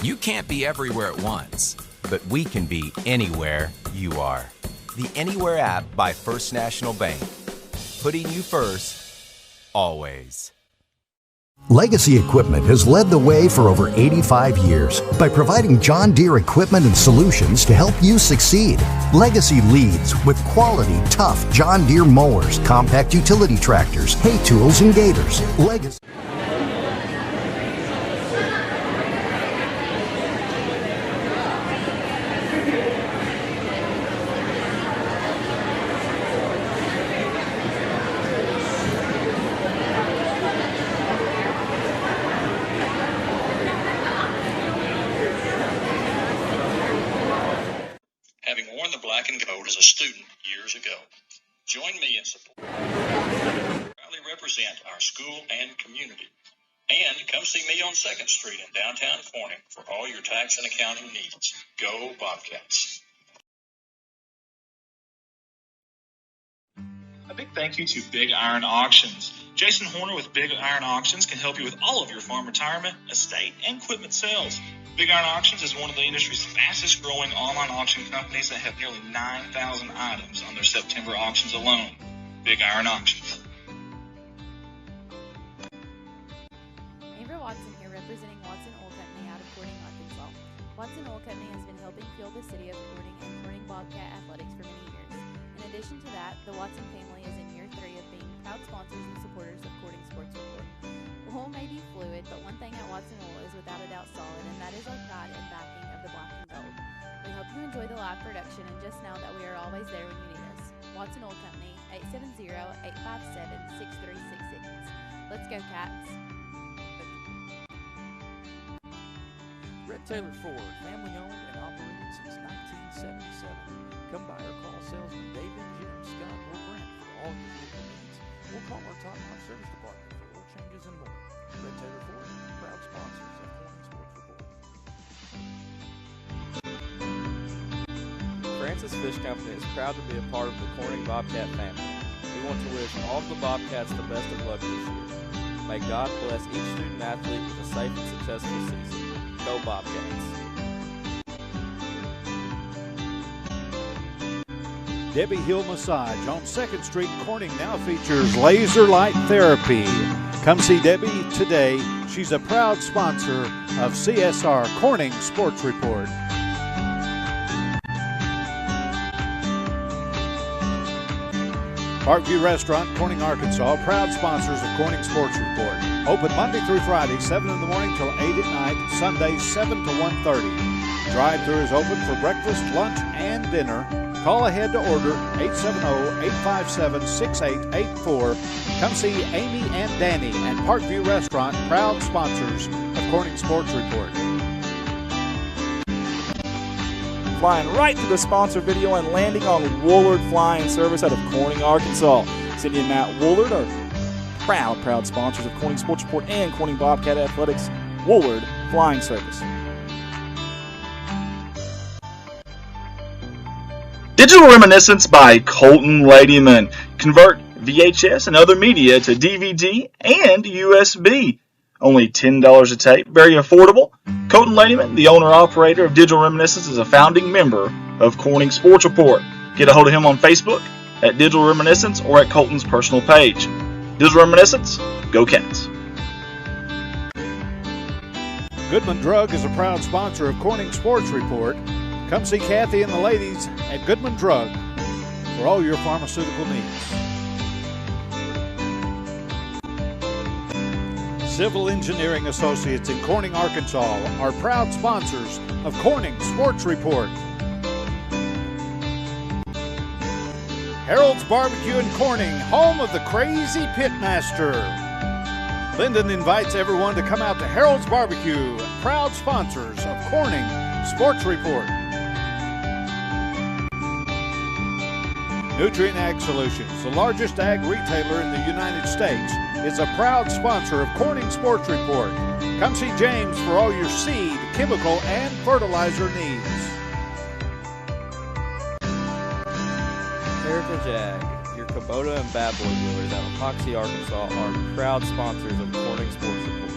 You can't be everywhere at once, but we can be anywhere you are. The Anywhere app by First National Bank. Putting you first, always. Legacy Equipment has led the way for over 85 years by providing John Deere equipment and solutions to help you succeed. Legacy leads with quality, tough John Deere mowers, compact utility tractors, hay tools, and gators. Legacy. Having worn the black and gold as a student years ago, join me in support. Proudly represent our school and community. And come see me on 2nd Street in downtown Corning for all your tax and accounting needs. Go Bobcats. A big thank you to Big Iron Auctions. Jason Horner with Big Iron Auctions can help you with all of your farm retirement, estate, and equipment sales. Big Iron Auctions is one of the industry's fastest growing online auction companies that have nearly 9,000 items on their September auctions alone. Big Iron Auctions. Amber Watson here, representing Watson Oil Company out of Corning, Arkansas. Watson Oil Company has been helping fuel the city of Corning and Corning Bobcat athletics for many years. In addition to that, the Watson family is in year 3 of being proud sponsors and supporters of Corning Sports Report. Oil may be fluid, but one thing at Watson Oil is without a doubt solid, and that is our pride and backing of the black and gold. We hope you enjoy the live production and just know that we are always there when you need us. Watson Oil Company, 870-857-6366. Let's go, Cats. Red Taylor Ford, family owned and operated since 1977. Come by or call salesman David, Jim, Scott, or Brent for all your vehicle needs. We'll call our top-notch service department for oil changes and more. Red Taylor Ford, proud sponsors of Corning Sports Report. Francis Fish Company is proud to be a part of the Corning Bobcat family. We want to wish all of the Bobcats the best of luck this year. May God bless each student athlete with a safe and successful season. Go Bobcats. Debbie Hill Massage on 2nd Street, Corning now features laser light therapy. Come see Debbie today. She's a proud sponsor of CSR Corning Sports Report. Parkview Restaurant, Corning, Arkansas, proud sponsors of Corning Sports Report. Open Monday through Friday, 7 in the morning till 8 at night, Sunday 7 to 1:30. Drive-thru is open for breakfast, lunch, and dinner. Call ahead to order 870-857-6884. Come see Amy and Danny at Parkview Restaurant, proud sponsors of Corning Sports Report. Flying right to the sponsor video and landing on Woolard Flying Service out of Corning, Arkansas. Cindy and Matt Woolard are proud sponsors of Corning Sports Report and Corning Bobcat Athletics. Woolard Flying Service. Digital Reminiscence by Colton Ladyman. Convert VHS and other media to DVD and USB. Only $10 a tape. Very affordable. Colton Ladyman, the owner-operator of Digital Reminiscence, is a founding member of Corning Sports Report. Get a hold of him on Facebook at Digital Reminiscence or at Colton's personal page. Digital Reminiscence, go Cats. Goodman Drug is a proud sponsor of Corning Sports Report. Come see Kathy and the ladies at Goodman Drug for all your pharmaceutical needs. Civil Engineering Associates in Corning, Arkansas are proud sponsors of Corning Sports Report. Harold's Barbecue in Corning, home of the Crazy Pitmaster. Linden invites everyone to come out to Harold's Barbecue, proud sponsors of Corning Sports Report. Nutrient Ag Solutions, the largest ag retailer in the United States, is a proud sponsor of Corning Sports Report. Come see James for all your seed, chemical, and fertilizer needs. Heritage Ag, your Kubota and Bad Boy dealers out of Hoxie, Arkansas, are proud sponsors of Corning Sports Report.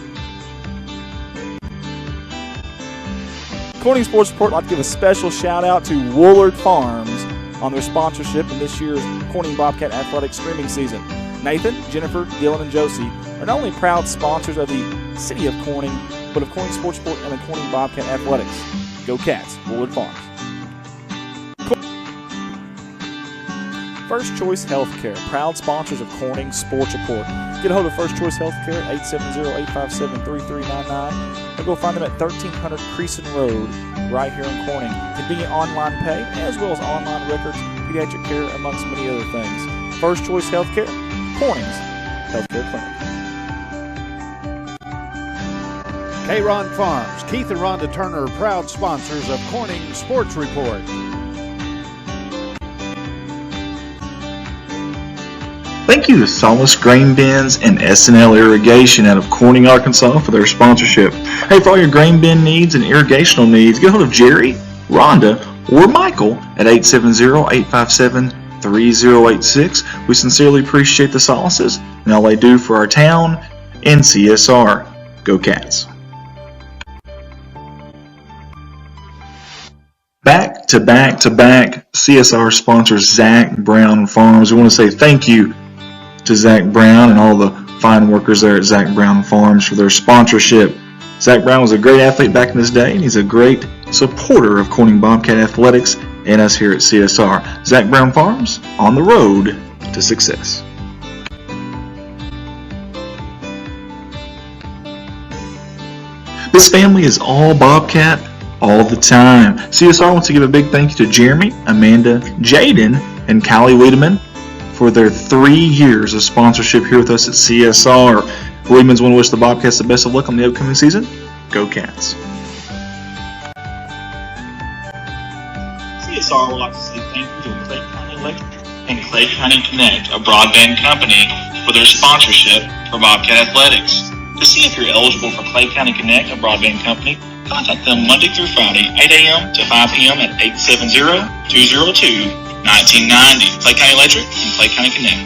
Corning Sports Report would like to give a special shout out to Woolard Farms on their sponsorship in this year's Corning Bobcat Athletics streaming season. Nathan, Jennifer, Dylan, and Josie are not only proud sponsors of the City of Corning, but of Corning Sports Report and the Corning Bobcat Athletics. Go Cats, Woolard Farms. First Choice Healthcare, proud sponsors of Corning Sports Report. Get a hold of First Choice Healthcare at 870-857-3399 or go find them at 1300 Creason Road right here in Corning. Convenient online pay as well as online records, pediatric care, amongst many other things. First Choice Healthcare, Corning's Healthcare Clinic. K-Ron Farms, Keith and Rhonda Turner are proud sponsors of Corning Sports Report. Thank you to Solace Grain Bins and S&L Irrigation out of Corning, Arkansas for their sponsorship. Hey, for all your grain bin needs and irrigational needs, get a hold of Jerry, Rhonda, or Michael at 870-857-3086. We sincerely appreciate the Solaces and all they do for our town and CSR. Go Cats. Back to back CSR sponsors Zach Brown Farms. We want to say thank you to Zach Brown and all the fine workers there at Zach Brown Farms for their sponsorship. Zach Brown was a great athlete back in his day, and he's a great supporter of Corning Bobcat Athletics and us here at CSR. Zach Brown Farms, on the road to success. This family is all Bobcat all the time. CSR wants to give a big thank you to Jeremy, Amanda, Jaden, and Callie Wiedemann for their 3 years of sponsorship here with us at CSR. The Wiedemans want to wish the Bobcats the best of luck on the upcoming season. Go Cats. CSR would like to say thank you to Clay County Electric and Clay County Connect, a broadband company, for their sponsorship for Bobcat Athletics. To see if you're eligible for Clay County Connect, a broadband company, contact them Monday through Friday, 8 a.m. to 5 p.m. at 870-202-1990. Clay County Electric and Clay County Connect.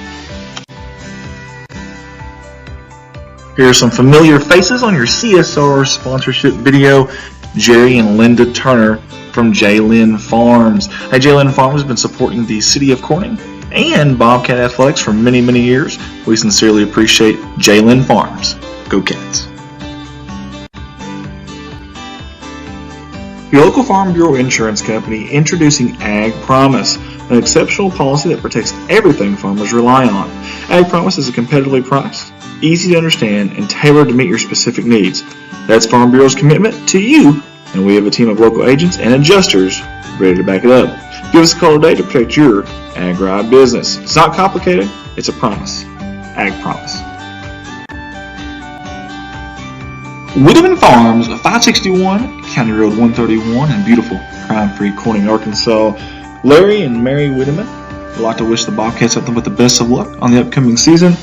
Here are some familiar faces on your CSR sponsorship video. Jerry and Linda Turner from J-Lynn Farms. Hey, J-Lynn Farms has been supporting the City of Corning and Bobcat Athletics for many, many years. We sincerely appreciate J-Lynn Farms. Go Cats. Your local Farm Bureau insurance company introducing Ag Promise, an exceptional policy that protects everything farmers rely on. Ag Promise is a competitively priced, easy to understand, and tailored to meet your specific needs. That's Farm Bureau's commitment to you, and we have a team of local agents and adjusters ready to back it up. Give us a call today to protect your agri business. It's not complicated, it's a promise. Ag Promise. Wiedemann Farms, 561 County Road 131 in beautiful crime-free Corning, Arkansas. Larry and Mary Wiedemann would like to wish the Bobcats something with the best of luck on the upcoming season.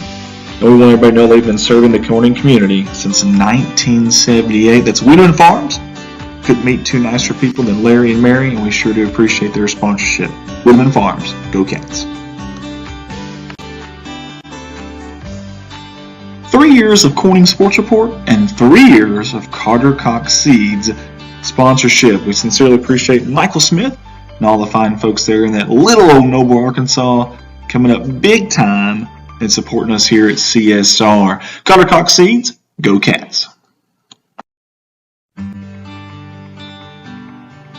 And we want everybody to know they've been serving the Corning community since 1978. That's Wiedemann Farms. Couldn't meet two nicer people than Larry and Mary, and we sure do appreciate their sponsorship. Wiedemann Farms, go Cats. 3 years of Corning Sports Report and 3 years of Carter Cox Seeds sponsorship. We sincerely appreciate Michael Smith and all the fine folks there in that little old Noble, Arkansas, coming up big time and supporting us here at CSR. Carter Cox Seeds, go Cats.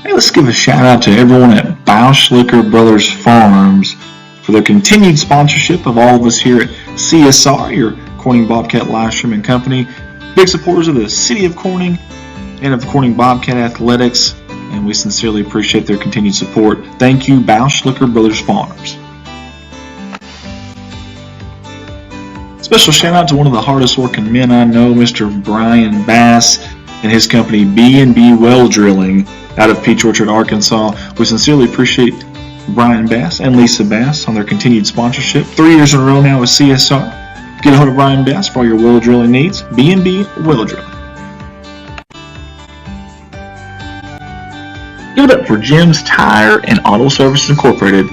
Hey, let's give a shout out to everyone at Bauschlicker Brothers Farms for their continued sponsorship of all of us here at CSR, your Corning Bobcat live streaming company. Big supporters of the City of Corning and of Corning Bobcat Athletics, and we sincerely appreciate their continued support. Thank you, Bauschlicker Brothers Farms. Special shout out to one of the hardest working men I know, Mr. Brian Bass and his company B&B Well Drilling out of Peach Orchard, Arkansas. We sincerely appreciate Brian Bass and Lisa Bass on their continued sponsorship. 3 years in a row now with CSR. Get a hold of Brian Bass for all your well drilling needs. B&B Well Drilling. Give it up for Jim's Tire and Auto Services Incorporated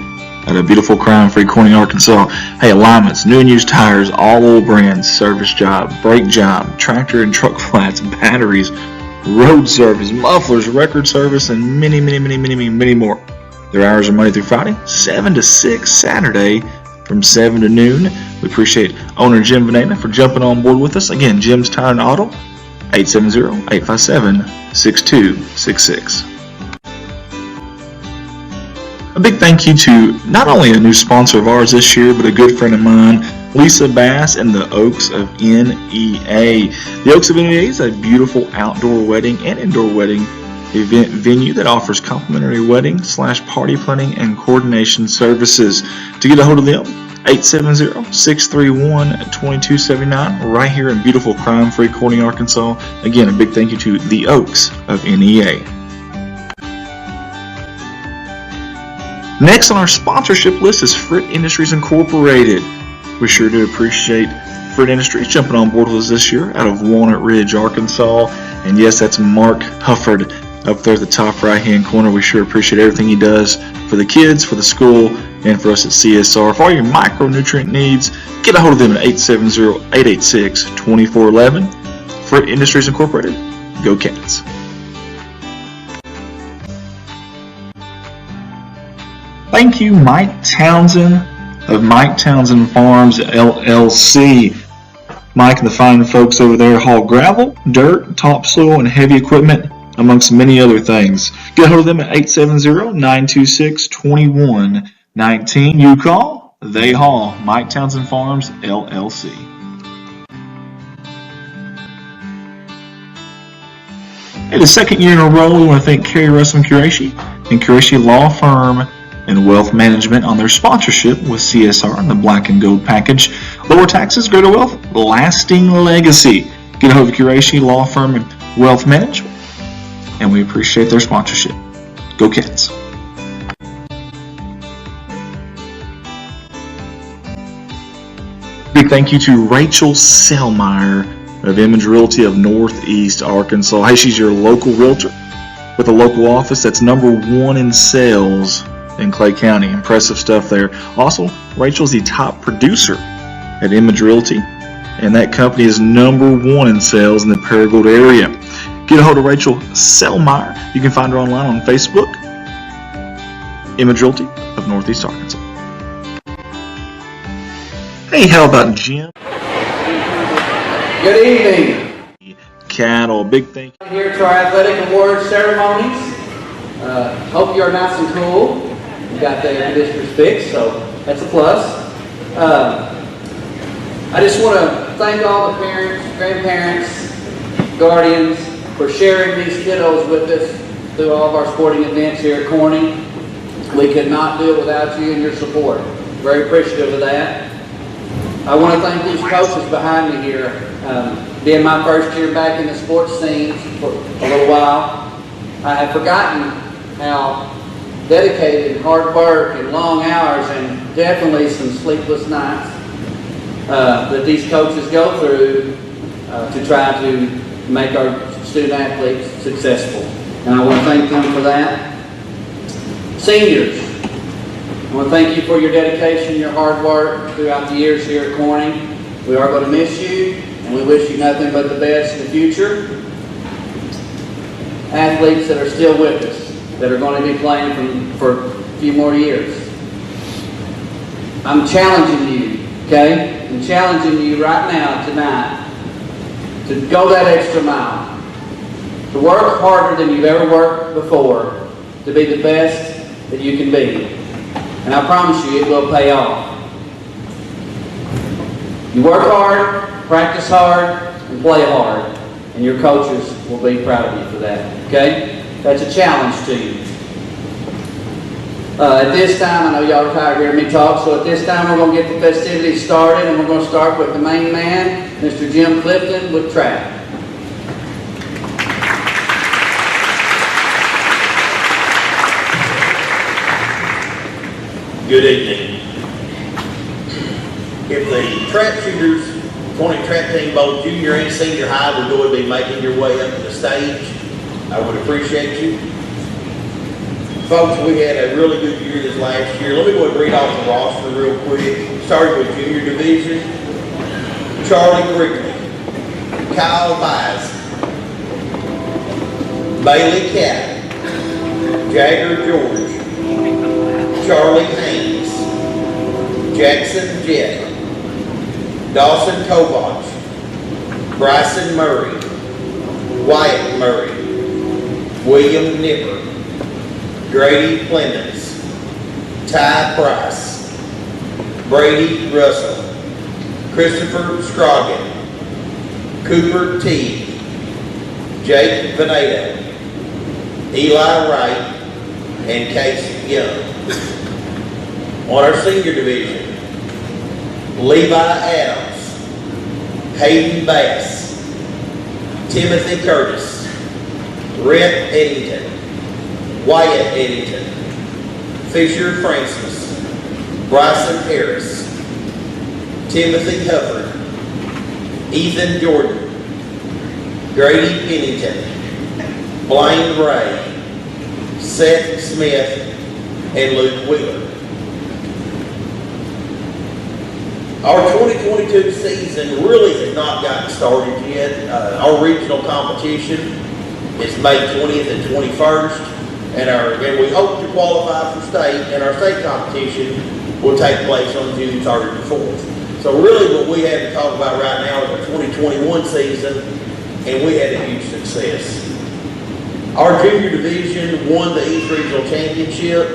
at a beautiful crime-free Corning, Arkansas. Hey, alignments, new and used tires, all oil brands, service job, brake job, tractor and truck flats, batteries, road service, mufflers, record service, and many, many more. Their hours are Monday through Friday, 7 to 6, Saturday from 7 to noon. We appreciate owner Jim Venena for jumping on board with us. Again, Jim's Tire and Auto, 870-857-6266. A big thank you to not only a new sponsor of ours this year, but a good friend of mine, Lisa Bass and the Oaks of NEA. The Oaks of NEA is a beautiful outdoor wedding and indoor wedding event venue that offers complimentary wedding / party planning and coordination services. To get a hold of them, 870-631-2279, right here in beautiful crime-free Corning, Arkansas. Again, a big thank you to the Oaks of NEA. Next on our sponsorship list is Fritt Industries Incorporated. We sure do appreciate Fritt Industries jumping on board with us this year out of Walnut Ridge, Arkansas. And yes, that's Mark Hufford up there at the top right-hand corner. We sure appreciate everything he does for the kids, for the school, and for us at CSR. For all your micronutrient needs, get a hold of them at 870-886-2411. Fritt Industries Incorporated. Go Cats. Thank you, Mike Townsend of Mike Townsend Farms, LLC. Mike and the fine folks over there haul gravel, dirt, topsoil, and heavy equipment, amongst many other things. Get a hold of them at 870-926-2119. You call, they haul. Mike Townsend Farms, LLC. Hey, the second year in a row, we want to thank Kerry Russell Qureshi and Qureshi Law Firm and Wealth Management on their sponsorship with CSR and the Black and Gold package. Lower taxes, greater wealth, lasting legacy. Get a hold of Qureshi Law Firm and Wealth Management, and we appreciate their sponsorship. Go Cats. Big thank you to Rachel Selmeyer of Image Realty of Northeast Arkansas. Hey, she's your local realtor with a local office that's #1 in sales in Clay County. Impressive stuff there. Also, Rachel's the top producer at Image Realty, and that company is #1 in sales in the Paragould area. Get a hold of Rachel Selmeyer. You can find her online on Facebook, Image Realty of Northeast Arkansas. Hey, how about Jim? Good evening. Cattle, big thank you. Here to our athletic awards ceremonies. Hope you're nice and cool. You got the air conditioners fixed, so that's a plus. I just want to thank all the parents, grandparents, guardians for sharing these kiddos with us through all of our sporting events here at Corning. We could not do it without you and your support. Very appreciative of that. I want to thank these coaches behind me here. Being my first year back in the sports scene for a little while, I had forgotten how dedicated and hard work and long hours and definitely some sleepless nights that these coaches go through to try to make our student athletes successful. And I want to thank them for that. Seniors, I want to thank you for your dedication, your hard work throughout the years here at Corning. We are going to miss you, and we wish you nothing but the best in the future. Athletes that are still with us, that are going to be playing for a few more years. I'm challenging you, okay? I'm challenging you right now, tonight, to go that extra mile, to work harder than you've ever worked before, to be the best that you can be. And I promise you, it will pay off. You work hard, practice hard, and play hard, and your coaches will be proud of you for that, okay? That's a challenge to you. At this time, I know y'all are tired of hearing me talk, so at this time we're going to get the festivities started, and we're going to start with the main man, Mr. Jim Clifton with track. Good evening. If the track shooters, Corning track team, both junior and senior high, would go and be making your way up to the stage, I would appreciate you. Folks, we had a really good year this last year. Let me go and read off the roster real quick. Starting with junior division, Charlie Quigley, Kyle Mize, Bailey Cat, Jagger George, Charlie Haynes, Jackson Jett, Dawson Kovach, Bryson Murray, Wyatt Murray, William Nipper, Grady Clemens, Ty Price, Brady Russell, Christopher Scroggin, Cooper Teague, Jake Veneto, Eli Wright, and Case Young. On our senior division, Levi Adams, Hayden Bass, Timothy Curtis, Rhett Eddington, Wyatt Eddington, Fisher Francis, Bryson Harris, Timothy Hufford, Ethan Jordan, Grady Pennington, Blaine Ray, Seth Smith, and Luke Wheeler. Our 2022 season really has not gotten started yet. Our regional competition is May 20th and 21st, and we hope to qualify for state, and our state competition will take place on June 3rd and 4th. So really what we have to talk about right now is the 2021 season, and we had a huge success. Our junior division won the East Regional Championship,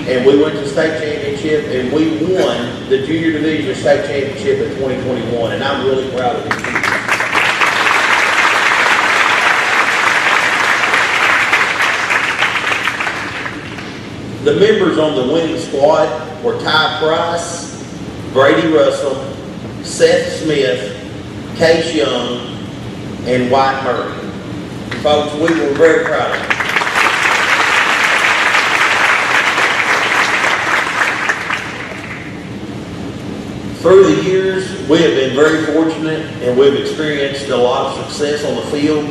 and we went to state championship, and we won the junior division state championship in 2021, and I'm really proud of it. The members on the winning squad were Ty Price, Brady Russell, Seth Smith, Case Young, and White Murray. Folks, we were very proud of them. Through the years, we have been very fortunate, and we've experienced a lot of success on the field,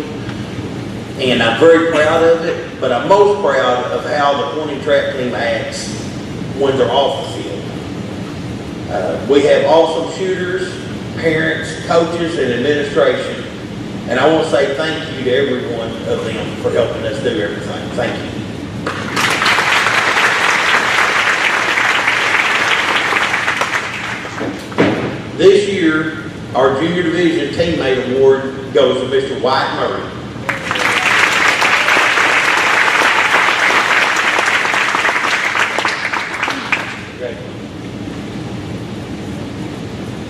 and I'm very proud of it, but I'm most proud of how the Corning track team acts when they're off the field. We have awesome shooters, parents, coaches, and administration, and I want to say thank you to every one of them for helping us do everything. Thank you. This year, our junior division teammate award goes to Mr. White Murray.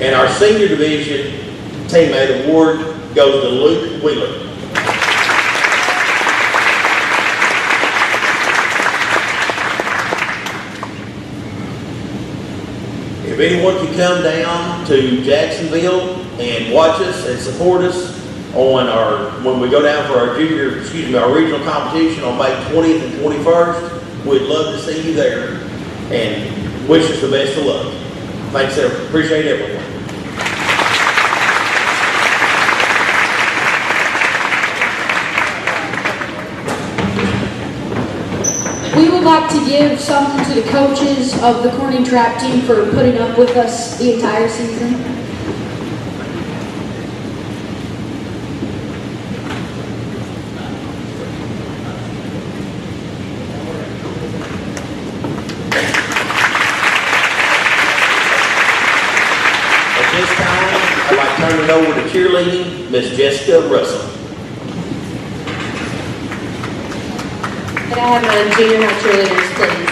And our senior division teammate award goes to Luke Wheeler. If anyone can come down to Jacksonville and watch us and support us on when we go down for our our regional competition on May 20th and 21st, we'd love to see you there and wish us the best of luck. Thanks, appreciate everyone. We would like to give something to the coaches of the Corning Trap team for putting up with us the entire season. At this time, I'd like to turn it over to cheerleading, Miss Jessica Russell. Could I have my junior high cheerleaders, please?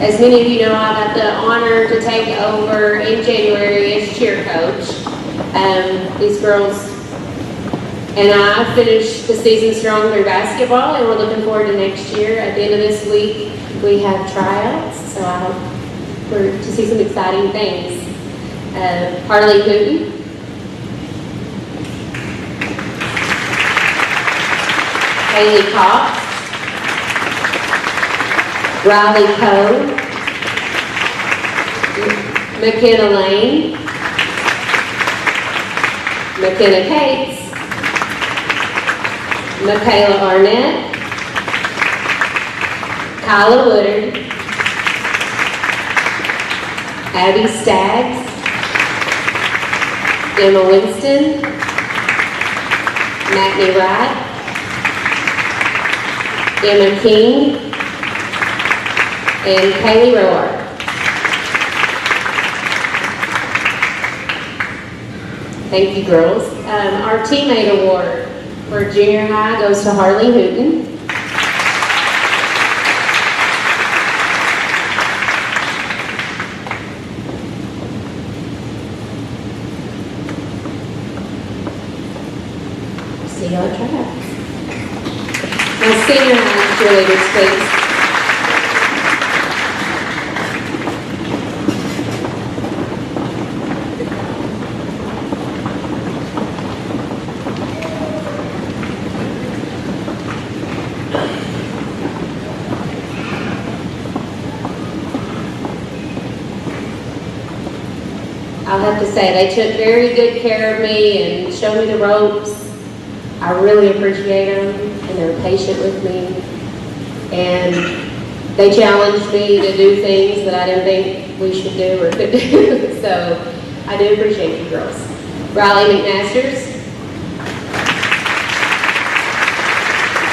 As many of you know, I got the honor to take over in January as cheer coach. These girls and I finished the season strong through basketball, and we're looking forward to next year. At the end of this week, we have tryouts, so I hope to see some exciting things. Harley Hooten, Haley Cox, Riley Coe, McKenna Lane, McKenna Cates, Michaela Arnett, Kyla Woodard, Abby Staggs, Emma Winston, Matney Wright, Emma King, and Kaylee Roark. Thank you, girls. Our teammate award for junior high goes to Harley Hooten. See y'all try. Now, senior high cheerleaders, please. I'll have to say, they took very good care of me and showed me the ropes. I really appreciate them, and they were patient with me. And they challenged me to do things that I didn't think we should do or could do. So I do appreciate you girls. Riley McMasters,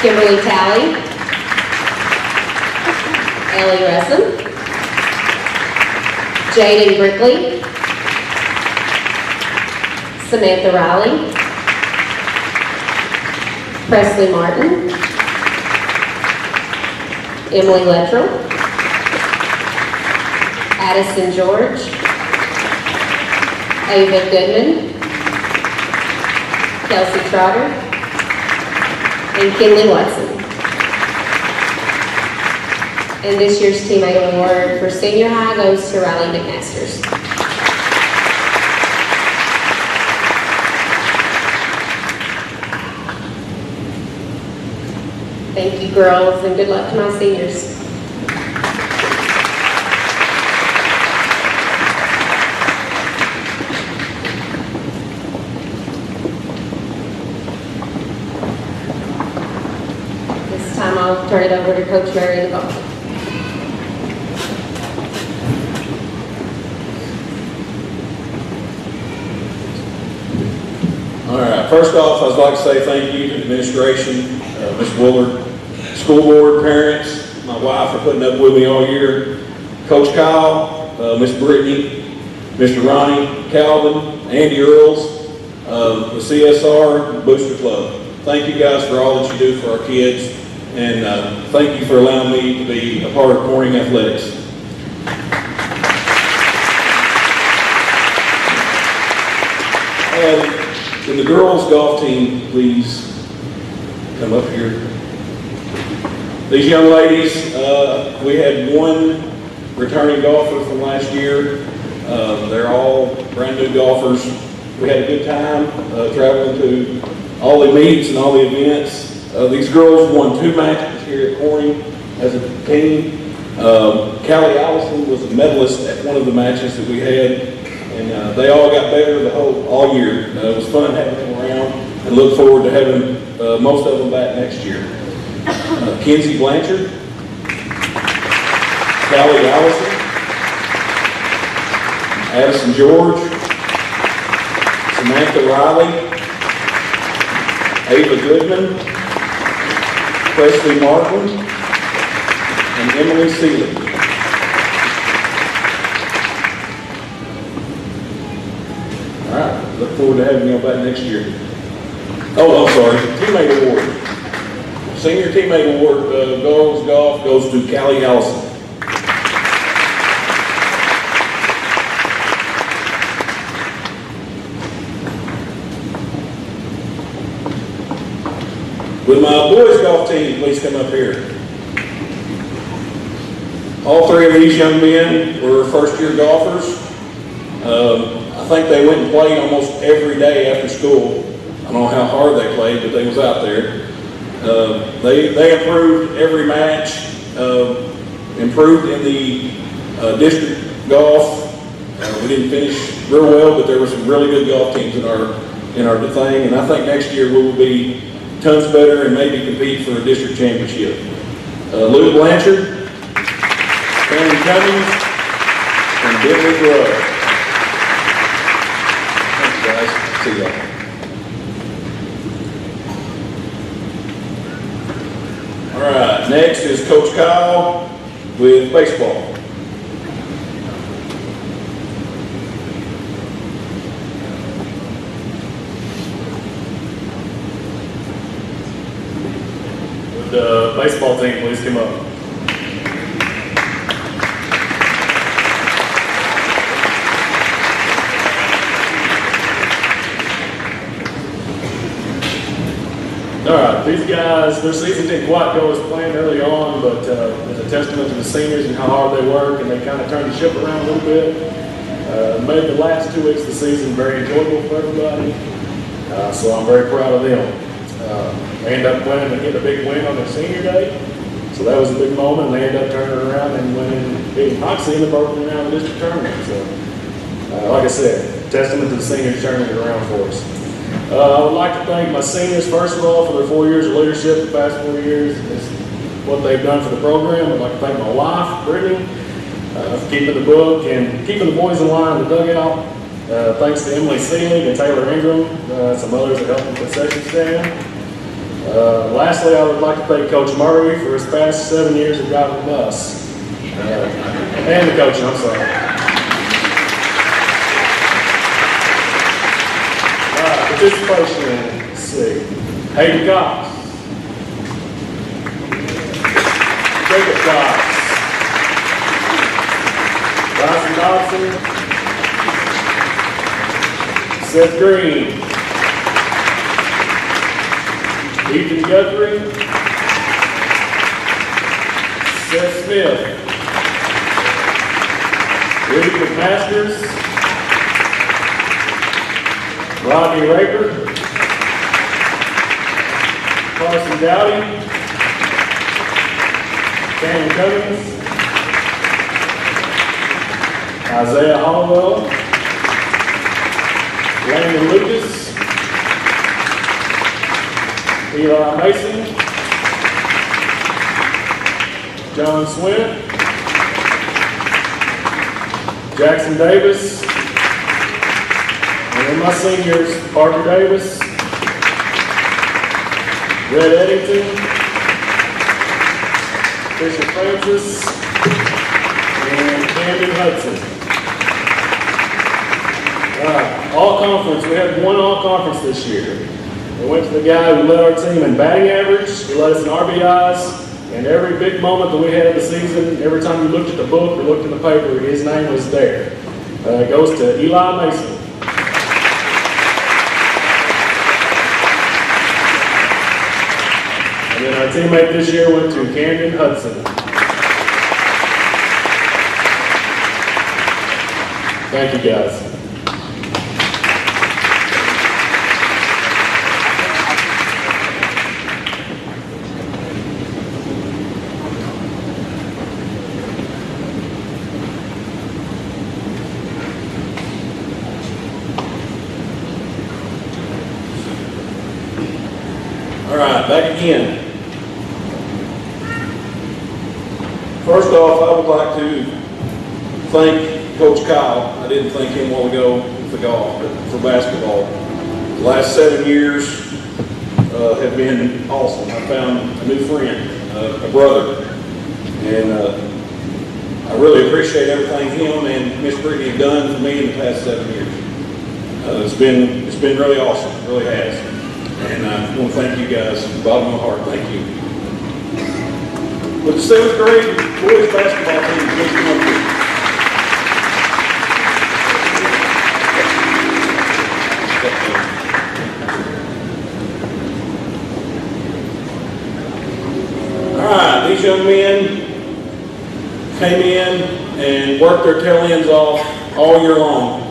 Kimberly Talley, Ellie Russell, Jaden Brickley, Samantha Riley, Presley Martin, Emily Lettrell, Addison George, Ava Goodman, Kelsey Trotter, and Kinley Watson. And this year's teammate award for senior high goes to Riley McMasters. Thank you, girls, and good luck to my seniors. This time I'll turn it over to Coach Mary in the ball. All right, first off, I'd like to say thank you to the administration, Ms. Woolard, school board, parents, my wife for putting up with me all year, Coach Kyle, Miss Brittany, Mr. Ronnie, Calvin, Andy Earls, the CSR, Booster Club. Thank you guys for all that you do for our kids, and thank you for allowing me to be a part of Corning Athletics. Can the girls golf team please come up here? These young ladies, we had one returning golfer from last year. They're all brand new golfers. We had a good time traveling to all the meets and all the events. These girls won 2 matches here at Corning as a team. Callie Allison was a medalist at one of the matches that we had. And they all got better all year. It was fun having them around, and look forward to having most of them back next year. Kenzie Blanchard, Callie Allison, Addison George, Samantha Riley, Ava Goodman, Presley Martin, and Emily Seeley. Look forward to having you all back next year. Oh, I'm sorry. Teammate award. Senior teammate award, girls golf goes to Callie Allison. Will my boys golf team please come up here? All 3 of these young men were first-year golfers. I think they went and played almost every day after school. I don't know how hard they played, but they was out there. They improved every match, improved in the district golf. We didn't finish real well, but there were some really good golf teams in our thing, and I think next year we will be tons better and maybe compete for a district championship. Lou Blanchard, Aaron Cummings, and Billy Grove. Thanks, guys. See y'all. All right, next is Coach Kyle with baseball. Would the baseball team please come up? All right, these guys, their season didn't quite go as planned early on, but it's a testament to the seniors and how hard they work, and they kind of turned the ship around a little bit. Made the last 2 weeks of the season very enjoyable for everybody, so I'm very proud of them. They ended up winning and getting a big win on their senior day, so that was a big moment. They ended up turning around and beating Hoxie in the first round of the district tournament. So, like I said, testament to the seniors turning it around for us. I would like to thank my seniors, first of all, for their 4 years of leadership the past 4 years. It's what they've done for the program. I'd like to thank my wife, Brittany, for keeping the book and keeping the boys in line in the dugout. Thanks to Emily Seelig and Taylor Ingram, some others that helped with the concession stand. Lastly, I would like to thank Coach Murray for his past 7 years of driving the bus. And the coaching, I'm sorry. Participation, let's see. Hayden Cox. Jacob Cox. Bryson Dobson. Seth Green. Ethan Guthrie. Seth Smith. Reed McMasters. Rodney Raper, Carson Dowdy, Cameron Cummings, Isaiah Hollowell, Landon Lucas, Eli Mason, John Swint, Jackson Davis, and my seniors, Parker Davis, Red Eddington, Fisher Francis, and Camden Hudson. All conference, we had one all conference this year. We went to the guy who led our team in batting average, he led us in RBIs, and every big moment that we had of the season, every time you looked at the book or looked in the paper, his name was there. It goes to Eli Mason. And then our teammate this year went to Camden Hudson. Thank you, guys. All right, back again. First off, I would like to thank Coach Kyle. I didn't thank him a while ago for golf, but for basketball. The last 7 years have been awesome. I found a new friend, a brother, and I really appreciate everything him and Miss Brittany have done for me in the past 7 years. It's been really awesome, it really has. And I want to thank you guys from the bottom of my heart. Thank you. With the 7th grade boys basketball team, please come up here. All right, these young men came in and worked their tail ends off all year long.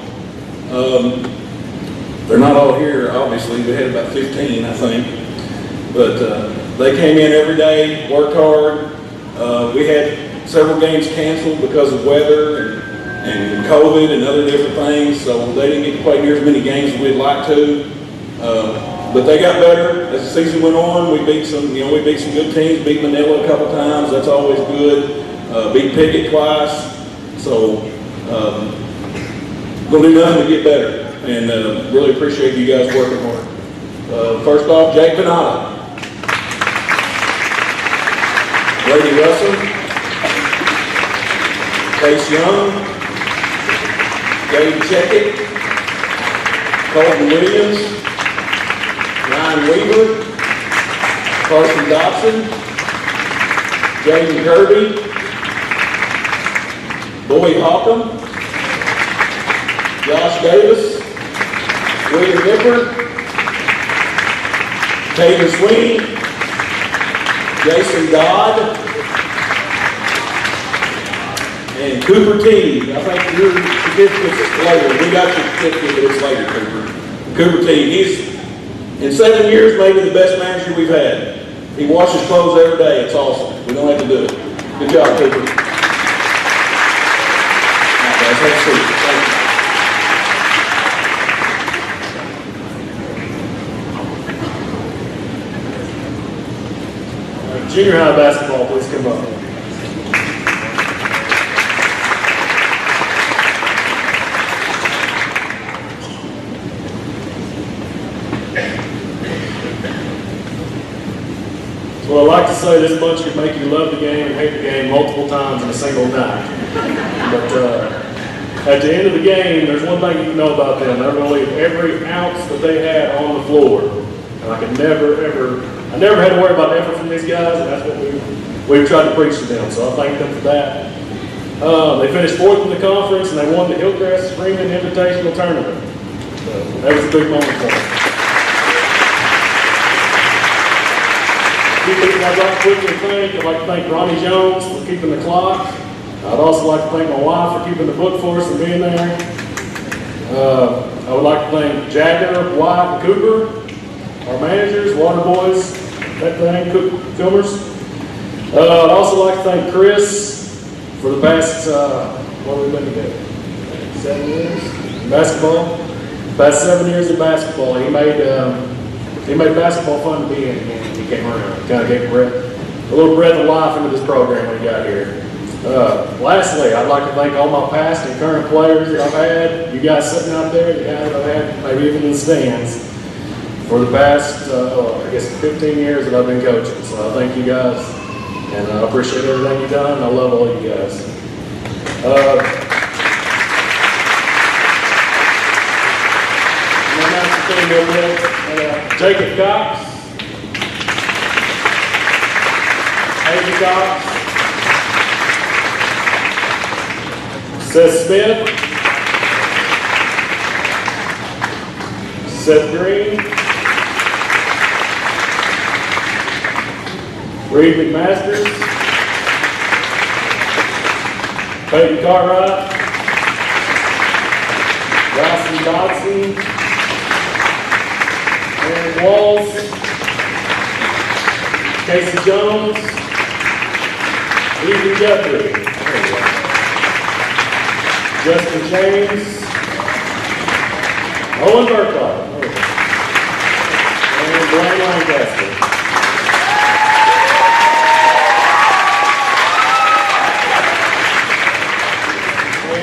They're not all here, obviously. We had about 15, I think. But they came in every day, worked hard. We had several games canceled because of weather and COVID and other different things, so they didn't get to play near as many games as we'd like to. But they got better as the season went on. We beat some good teams. Beat Manila a couple times. That's always good. Beat Pickett twice. So We'll do nothing to get better, and really appreciate you guys working hard. First off, Jake Venata, Brady Russell, Case Young, Gabe Checkett, Colton Williams, Ryan Weaver, Carson Dobson, Jaden Kirby, Boyd Hawcom, Josh Davis, William Nipper, Taylor Sweeney, Jason Dodd, and Cooper T. I think your certificate's later. We got your certificate, but it's later, Cooper. Cooper T. He's, in 7 years, maybe the best manager we've had. He washes clothes every day. It's awesome. We don't have to do it. Good job, Cooper. All right, guys, have a seat. Thank you. Junior high basketball, please come up. Well, I like to say this bunch could make you love the game and hate the game multiple times in a single night. But at the end of the game, there's one thing you can know about them. They're going to leave every ounce that they had on the floor. And I never had to worry about effort from these guys, and that's what we've tried to preach to them. So I thank them for that. They finished 4th in the conference, and they won the Hillcrest Freeman Invitational Tournament. So that was a big moment for them. I'd like to thank Ronnie Jones for keeping the clock. I'd also like to thank my wife for keeping the book for us and being there. I would like to thank Jagger, White, and Cooper, our managers, water boys, that thing, filmers. I'd also like to thank Chris for the past, what have we been together? 7 years? Basketball? Past 7 years of basketball. He made basketball fun to be in again. He came around. Kind of gave a little breath of life into this program when he got here. Lastly, I'd like to thank all my past and current players that I've had, you guys sitting out there, the guys that I've had, maybe even in the stands, for the past, I guess, 15 years that I've been coaching. So I thank you guys, and I appreciate everything you've done, and I love all you guys. Jacob Cox, Avery Cox, Seth Smith, Seth Green, Reed McMasters, Peyton Cartwright, Rossi Dodson, Aaron Walls, Casey Jones, Ethan Guthrie, Justin James, Owen Burkhardt, and Blaine Lancaster.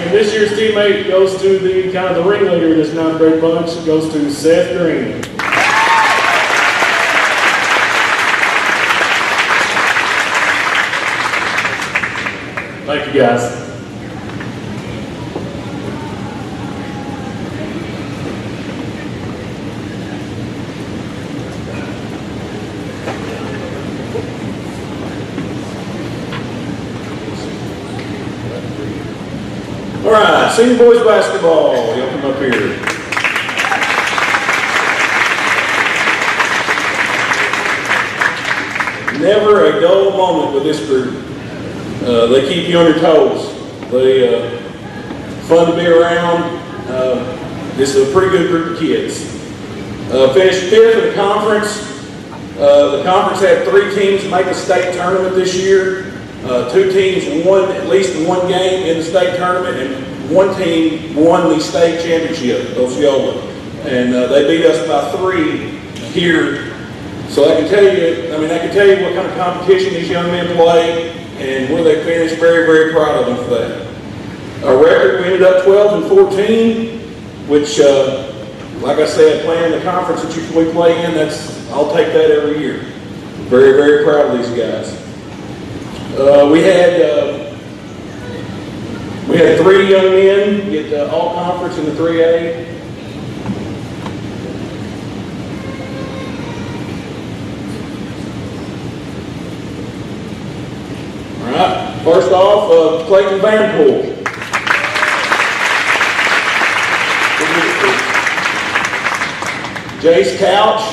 And this year's teammate goes to the kind of the ringleader of this 9th grade bunch. It goes to Seth Green. Thank you, guys. All right, senior boys basketball. Y'all come up here. Never a dull moment with this group. They keep you on your toes. They fun to be around. This is a pretty good group of kids. Finished 5th in the conference. The conference had 3 teams make the state tournament this year. 2 teams won at least one game in the state tournament, and 1 team won the state championship, Osceola. And they beat us by 3 here. So I can tell you what kind of competition these young men play and where they finished. Very, very proud of them for that. Our record, we ended up 12 and 14, which, like I said, playing in the conference that we play in, I'll take that every year. Very, very proud of these guys. We had 3 young men get all conference in the 3A. All right, first off, Clayton Vanpool. Jace Couch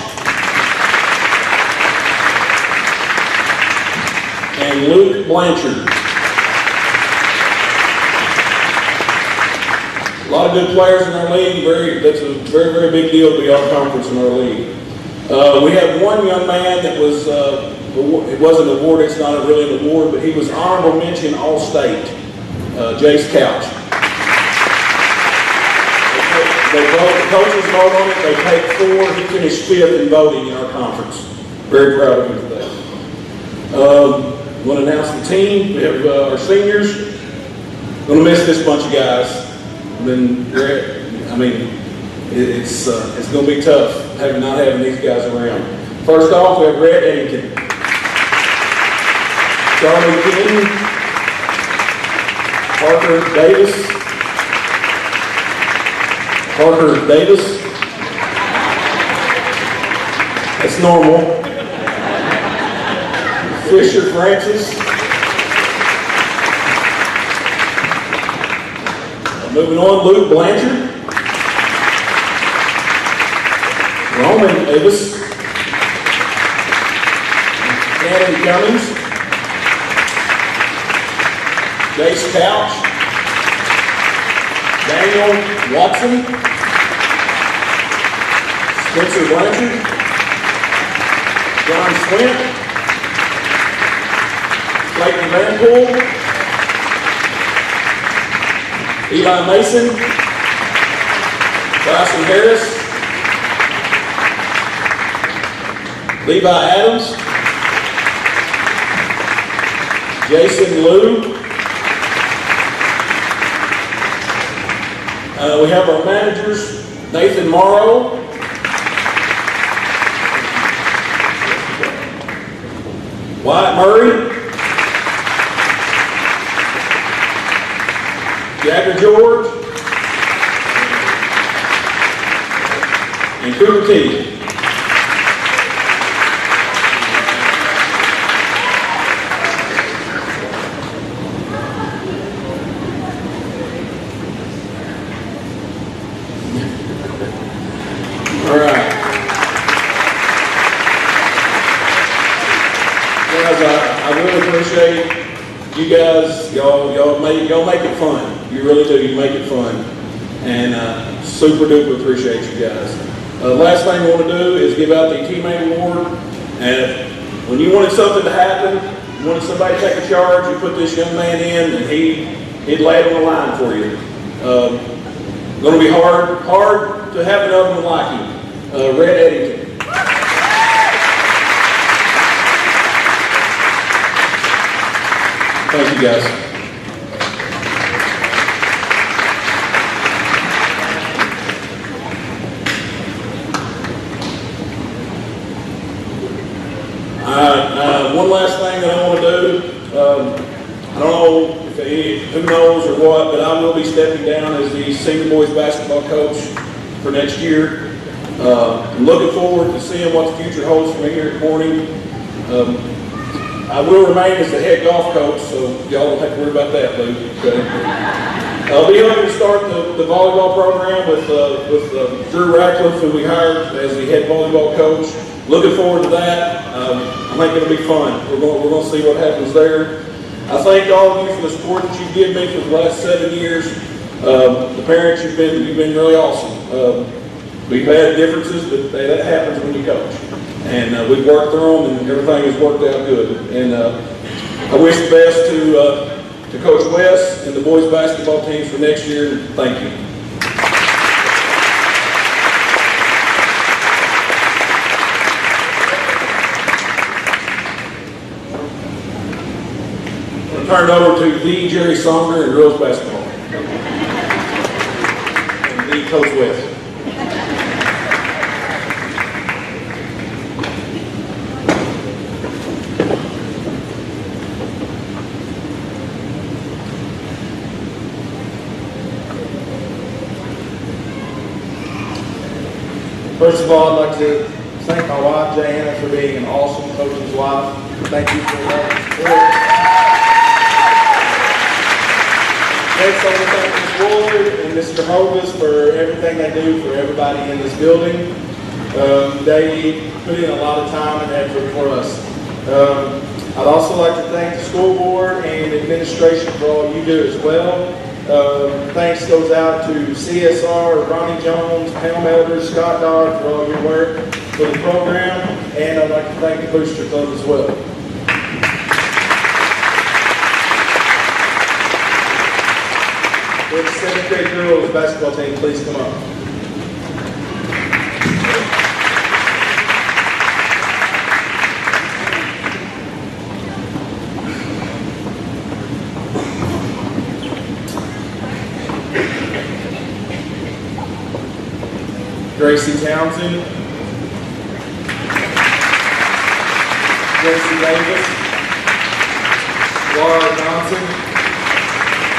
and Luke Blanchard. A lot of good players in our league. That's a very, very big deal to be all conference in our league. We have one young man that was, it wasn't an award, it's not really an award, but he was honorable mention All-State, Jace Couch. The coaches vote on it, they take 4, he finished 5th in voting in our conference. Very proud of him for that. I want to announce the team. We have our seniors. Going to miss this bunch of guys. It's going to be tough not having these guys around. First off, we have Red Eddington, Charlie King, Parker Davis. That's normal. Fisher Francis. Moving on, Luke Blanchard. Roman Davis. Cannon Cummings. Jace Couch. Daniel Watson. Spencer Blanchard. John Swint. Clayton Vanpool. Eli Mason, Bryson Harris, Levi Adams, Jason Liu. We have our managers, Nathan Morrow, Wyatt Murray, Jagger George, and Cooper T. All right. Guys, I really appreciate you guys. Y'all make it fun. You really do. You make it fun. And super duper appreciate you guys. Last thing we want to do is give out the teammate award. And when you wanted something to happen, you wanted somebody to take a charge, you put this young man in and he'd lay it on the line for you. Going to be hard to have another one like him. Red Eddington. Thank you guys. One last thing that I want to do, I don't know who knows or what, but I will be stepping down as the senior boys basketball coach for next year. I'm looking forward to seeing what the future holds for me here at Corning. I will remain as the head golf coach, so y'all don't have to worry about that, Luke. Okay? I'll be helping to start the volleyball program with Drew Ratcliffe, who we hired as the head volleyball coach. Looking forward to that. I think it'll be fun. We're going to see what happens there. I thank all of you for the support that you've given me for the last 7 years. The parents, you've been really awesome. We've had differences, but that happens when you coach. And we've worked through them, and everything has worked out good. And I wish the best to Coach West and the boys basketball teams for next year. Thank you. Turn it over to the Jerry Sonder and girls basketball. Coach West. First of all, I'd like to thank my wife, Diana, for being an awesome coach's wife. Thank you for all the support. Next, I want to thank Ms. Woolard and Mr. Hovis for everything they do for everybody in this building. They put in a lot of time and effort for us. I'd also like to thank the school board and administration for all you do as well. Thanks goes out to CSR, Ronnie Jones, Pam Elder, Scott Dodd for all your work for the program, and I'd like to thank the Booster Club as well. Would the 7th grade girls basketball team please come up? Gracie Townsend, Gracie Davis, Laura Johnson,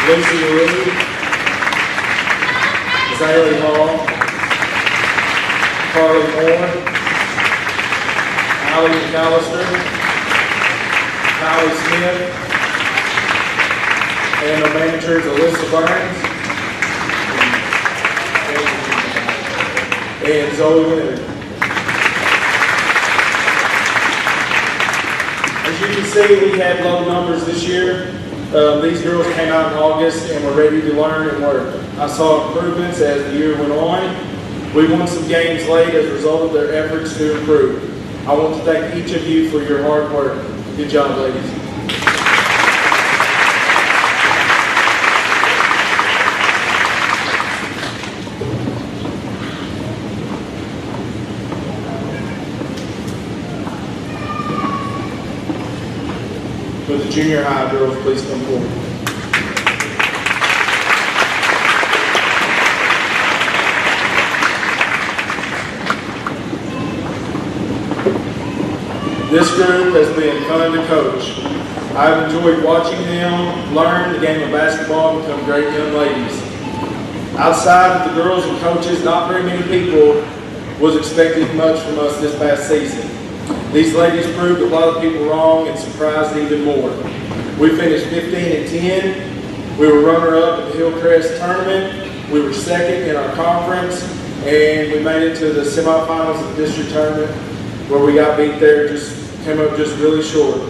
Lucy Lee, Zaylee Hall, Carly Moore, Allie McAllister, Kylie Smith, and our managers Alyssa Burns and Zoe Leonard. As you can see, we had low numbers this year. These girls came out in August and were ready to learn and work. I saw improvements as the year went on. We won some games late as a result of their efforts to improve. I want to thank each of you for your hard work. Good job, ladies. Would the junior high girls please come forward? This group has been fun to coach. I've enjoyed watching them learn the game of basketball and become great young ladies. Outside of the girls and coaches, not very many people was expecting much from us this past season. These ladies proved a lot of people wrong and surprised even more. We finished 15-10. We were runner-up at the Hillcrest tournament. We were second in our conference, and we made it to the semifinals of the district tournament, where we got beat there, came up just really short.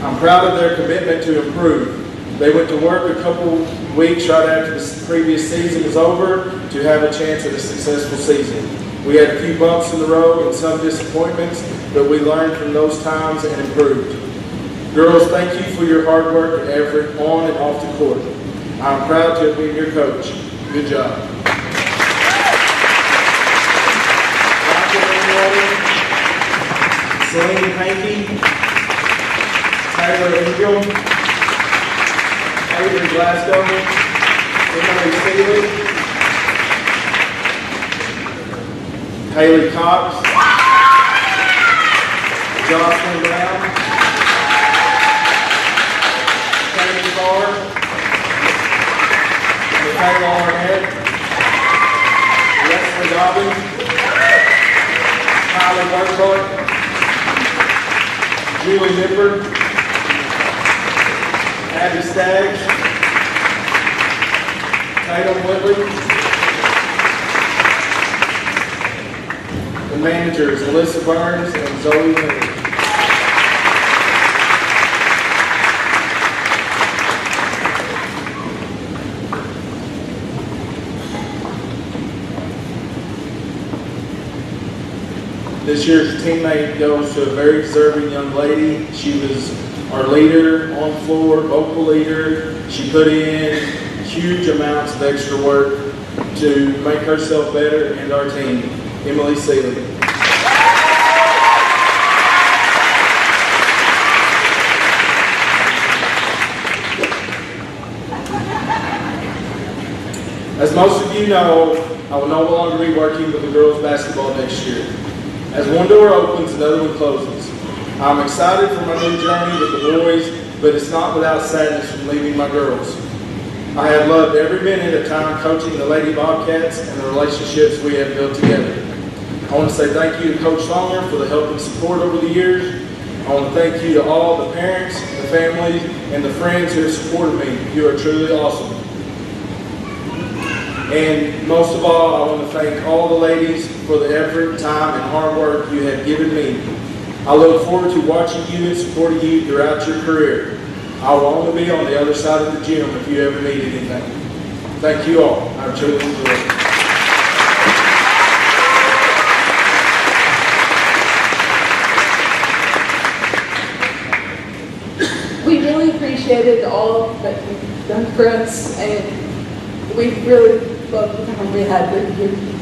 I'm proud of their commitment to improve. They went to work a couple weeks right after the previous season was over to have a chance at a successful season. We had a few bumps in the road and some disappointments, but we learned from those times and improved. Girls, thank you for your hard work and effort on and off the court. I'm proud to have been your coach. Good job. Celine Hankey, Taylor Ingram, Avery Glasgow, Emily Seeley, Haley Cox, Jocelyn Brown, Tammy Carr, Michaela Arnett, Leslie Dobbins, Kylie Burkhart, Julie Nipper, Abby Staggs, Tatum Whitley, the managers Alyssa Burns and Zoe Leonard. This year's teammate goes to a very deserving young lady. She was our leader on the floor, vocal leader. She put in huge amounts of extra work to make herself better and our team, Emily Seeley. As most of you know, I will no longer be working with the girls basketball next year. As one door opens, another one closes. I'm excited for my new journey with the boys, but it's not without sadness from leaving my girls. I have loved every minute of time coaching the Lady Bobcats and the relationships we have built together. I want to say thank you to Coach Songer for the help and support over the years. I want to thank you to all the parents, the families, and the friends who have supported me. You are truly awesome. And most of all, I want to thank all the ladies for the effort, time, and hard work you have given me. I look forward to watching you and supporting you throughout your career. I will only be on the other side of the gym if you ever need anything. Thank you all. I've truly enjoyed it. We really appreciated all that you've done for us, and we really loved the time we had with you.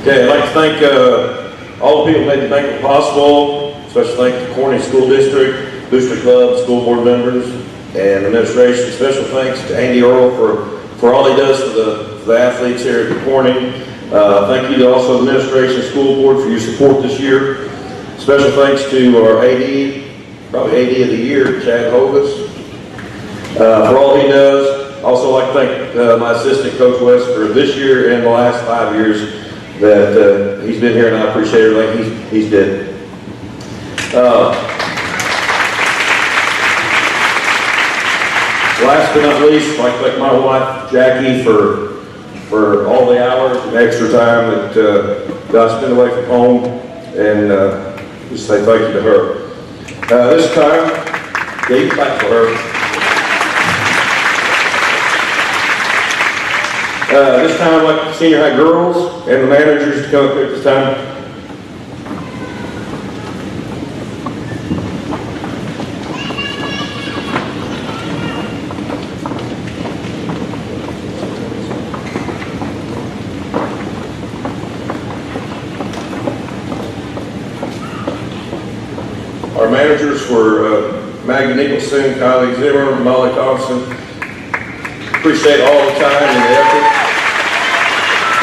Okay, I'd like to thank all the people who made the banquet possible. Special thanks to Corning School District, Booster Club, school board members, and administration. Special thanks to Andy Earl for all he does for the athletes here at Corning. Thank you to also the administration and school board for your support this year. Special thanks to our AD, probably AD of the year, Chad Hovis, for all he does. Also like to thank my assistant, Coach West, for this year and the last 5 years that he's been here, and I appreciate everything he's did. Last but not least, I'd like to thank my wife, Jackie, for all the hours and extra time that I spend away from home, and just say thank you to her. This time, you can clap for her. This time, I'd like the senior high girls and the managers to come up here at this time. Our managers were Maggie Nicholson, Kylie Zimmer, Molly Thompson. Appreciate all the time and the effort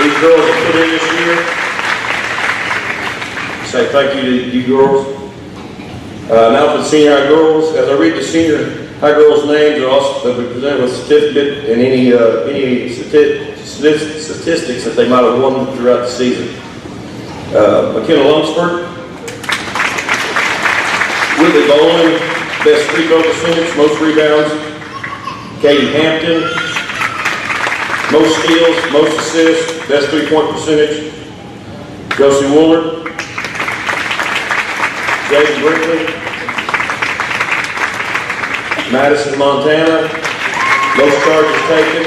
these girls have put in this year. Say thank you to you girls. Now for the senior high girls, as I read the senior high girls' names, they'll be presented with a certificate and any statistics that they might have won throughout the season. McKenna Lunsford, Whitley Bowling, best free throw percentage, most rebounds. Katie Hampton, most steals, most assists, best three-point percentage. Josie Woolard, Jaden Brinkley, Madison, Montana, most charges taken.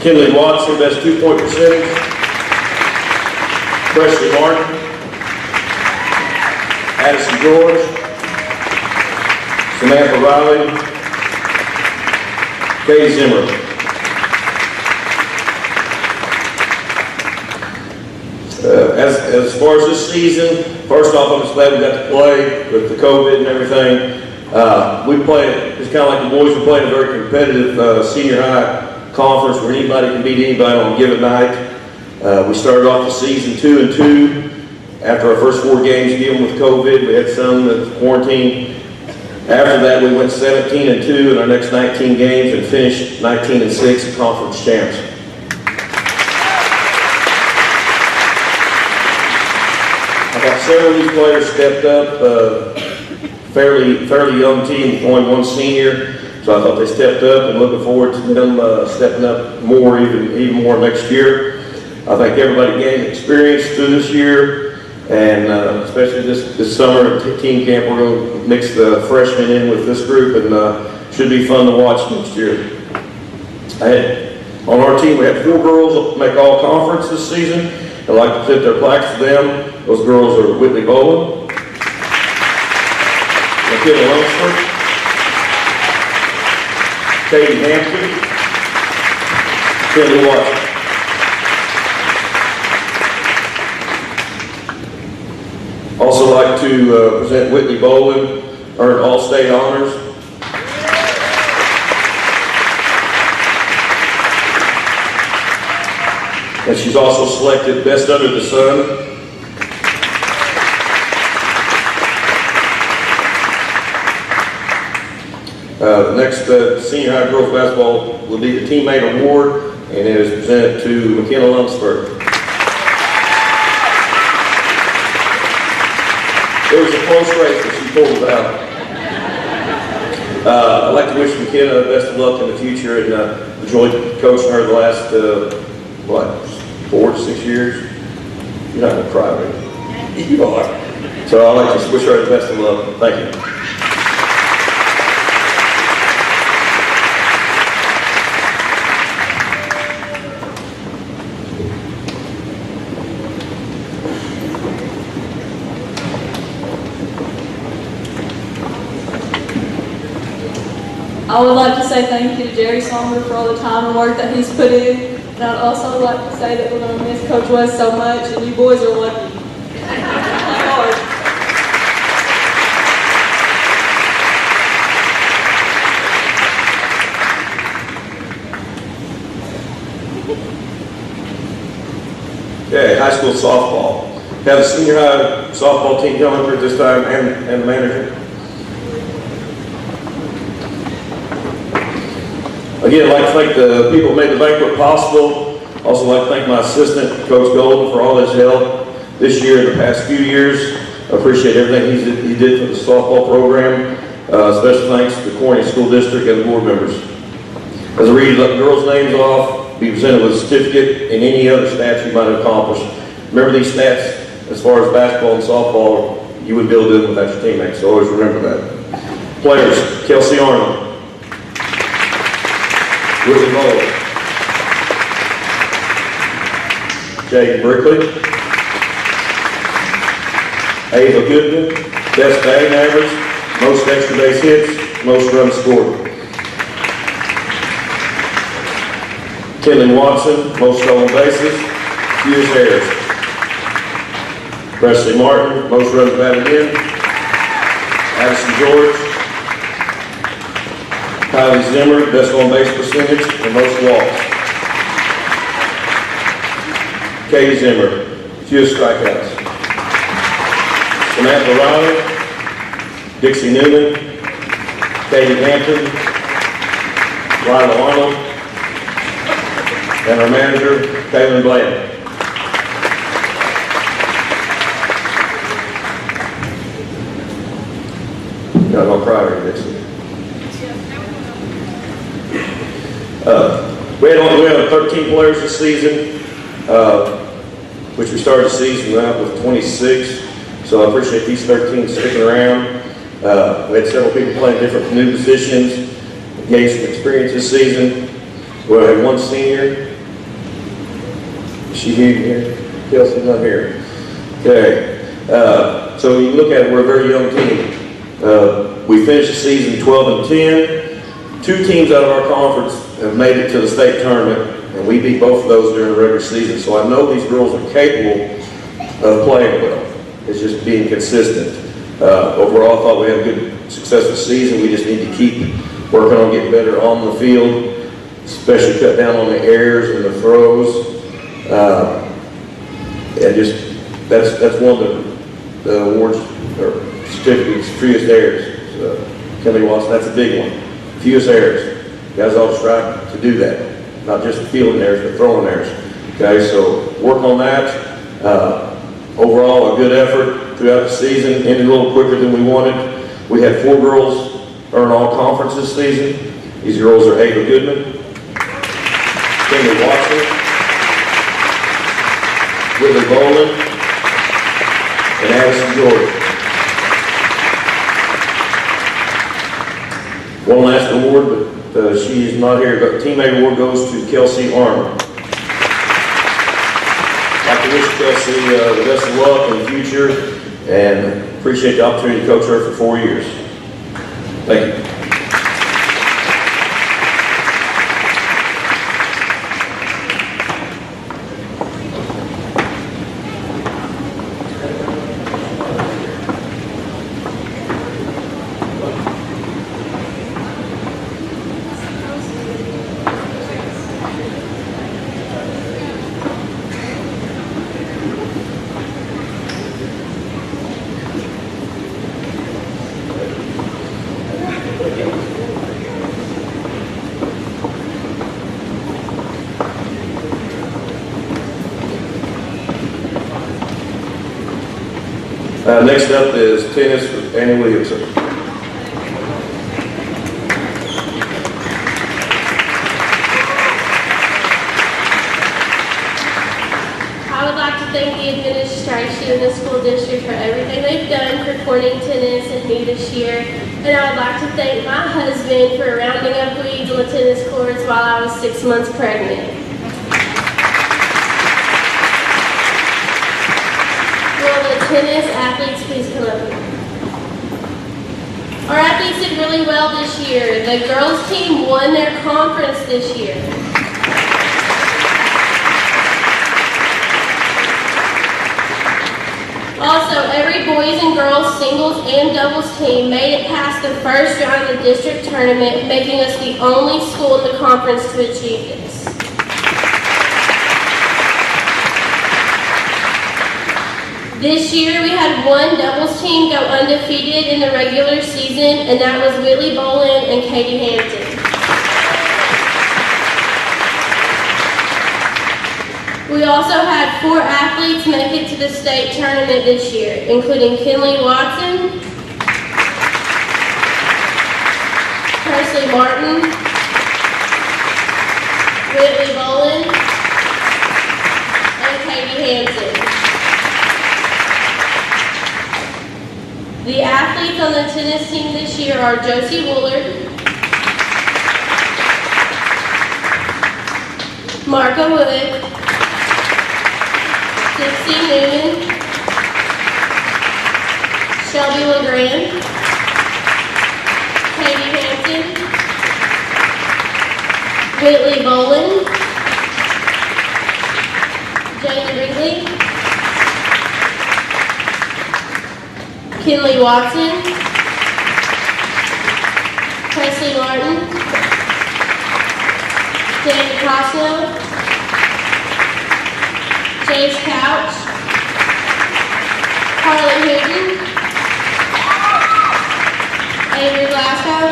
Kinley Watson, best two-point percentage. Presley Martin, Addison George, Samantha Riley, Katie Zimmer. As far as this season, first off, I'm just glad we got to play with the COVID and everything. We play, it's kind of like the boys were playing a very competitive senior high conference where anybody can beat anybody on a given night. We started off the season 2-2. After our first 4 games dealing with COVID, we had some that quarantined. After that, we went 17-2 in our next 19 games and finished 19-6 conference champs. I got several of these players stepped up fairly young team with only one senior. So I thought they stepped up, and looking forward to them stepping up more, even more next year. I think everybody gained experience through this year, and especially this summer at team camp, we're going to mix the freshmen in with this group, and should be fun to watch next year. On our team, we had 4 girls make all conference this season. I'd like to present their plaques to them. Those girls are Whitney Bowen, McKenna Lunsford, Katie Hampton, Kelly Watson. Also like to present Whitney Bowen, earned All-State honors. And she's also selected Best Under the Sun. The next senior high girls basketball will be the Teammate Award, and it is presented to McKenna Lunsford. It was a close race, but she pulled it out. I'd like to wish McKenna the best of luck in the future, and enjoyed coaching her the last, 4 to 6 years? You're not going to cry, right? You are. So I'd like to wish her the best of luck. Thank you. I would like to say thank you to Jerry Sommer for all the time and work that he's put in. And I'd also like to say that we're going to miss Coach West so much, and you boys are lucky. Okay, high school softball. Have the senior high softball team coming through this time, and the manager. Again, I'd like to thank the people who made the banquet possible. Also like to thank my assistant, Coach Golden, for all his help this year and the past few years. I appreciate everything he did for the softball program. Special thanks to the Corning School District and the board members. As I read the girls' names off, be presented with a certificate and any other stats you might have accomplished. Remember these stats, as far as basketball and softball, you wouldn't be able to do them without your teammates, so always remember that. Players, Kelsey Arnold, Willie Muller, Jake Brickley, Ava Goodman, best batting average, most extra base hits, most runs scored. Kelly Watson, most stolen bases, fewest errors. Presley Martin, most runs batted in. Addison George, Kylie Zimmer, best on base percentage and most walks. Katie Zimmer, fewest strikeouts. Samantha Riley, Dixie Newman, Katie Hampton, Lila Arnold, and our manager, Kaylin Bland. You're not going to cry here, Dixie. We had 13 players this season, which we started the season out with 26. So I appreciate these 13 sticking around. We had several people playing different new positions, gained some experience this season. We had one senior. Is she here? Kelsey's not here. Okay. So you look at it, we're a very young team. We finished the season 12-10. 2 teams out of our conference have made it to the state tournament, and we beat both of those during the regular season. So I know these girls are capable of playing well. It's just being consistent. Overall, I thought we had a good, successful season. We just need to keep working on getting better on the field, especially cut down on the errors and the throws. And just that's one of the awards or certificates, fewest errors. So, Kelly Watson, that's a big one. Fewest errors. Guys ought to strive to do that. Not just fielding errors, but throwing errors. Okay, so work on that. Overall, a good effort throughout the season. Ended a little quicker than we wanted. We had 4 girls earn all conference this season. These girls are Ava Goodman, Kendra Watson, Whitley Boland, and Addison Jordan. One last award, but she is not here, but teammate award goes to Kelsey Armour. I'd like to wish Kelsey the best of luck in the future and appreciate the opportunity to coach her for 4 years. Thank you. Next up is tennis with Annie Williamson. I would like to thank the administration and the school district for everything they've done for Corning tennis and me this year. And I would like to thank my husband for rounding up weeds on the tennis courts while I was 6 months pregnant. Will the tennis athletes please come up here? Our athletes did really well this year. The girls team won their conference this year. Also, every boys and girls singles and doubles team made it past the first round of the district tournament, making us the only school in the conference to achieve this. This year we had one doubles team go undefeated in the regular season, and that was Whitley Boland and Katie Hampton. We also had 4 athletes make it to the state tournament this year, including Kinley Watson, Presley Martin, Whitley Boland, and Katie Hampton. The athletes on the tennis team this year are Josie Woolard, Marco Wood, Dixie Newman, Shelby LeGrand, Katie Hampton, Whitley Boland, Jane Wrigley, Kinley Watson, Presley Martin, David Coslow, Jace Couch, Carly Hooten, Avery Glasgow,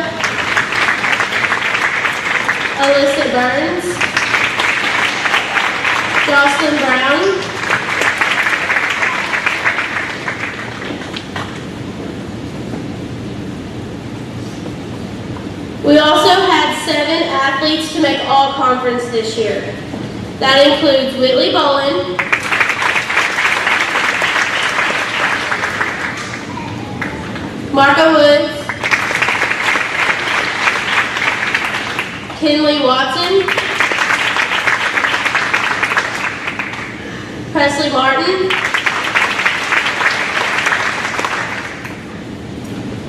Alyssa Burns, Jocelyn Brown, we also had 7 athletes to make all conference this year. That includes Whitley Boland, Marco Woods, Kinley Watson, Presley Martin,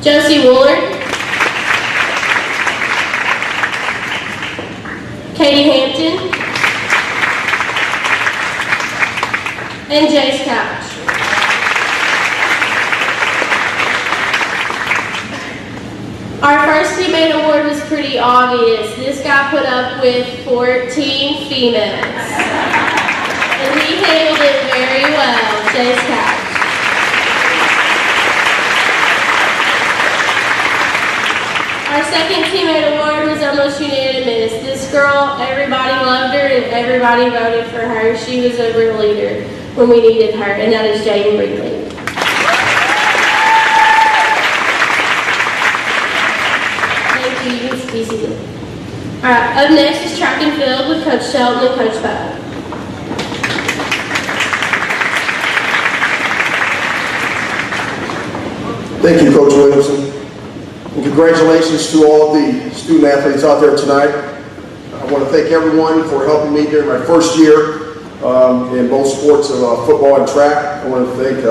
Josie Woolard, Katie Hampton, and Jace Couch. Our first teammate award was pretty obvious. This guy put up with 14 females. And he handled it very well, Jace Couch. Our second teammate award was almost unanimous. This girl, everybody loved her and everybody voted for her. She was a real leader when we needed her, and that is Jane Wrigley. students easily. Alright, up next is track and field with Coach Shelton and Coach Bud. Thank you, Coach Williamson. And congratulations to all of the student athletes out there tonight. I want to thank everyone for helping me during my first year in both sports of football and track. I want to thank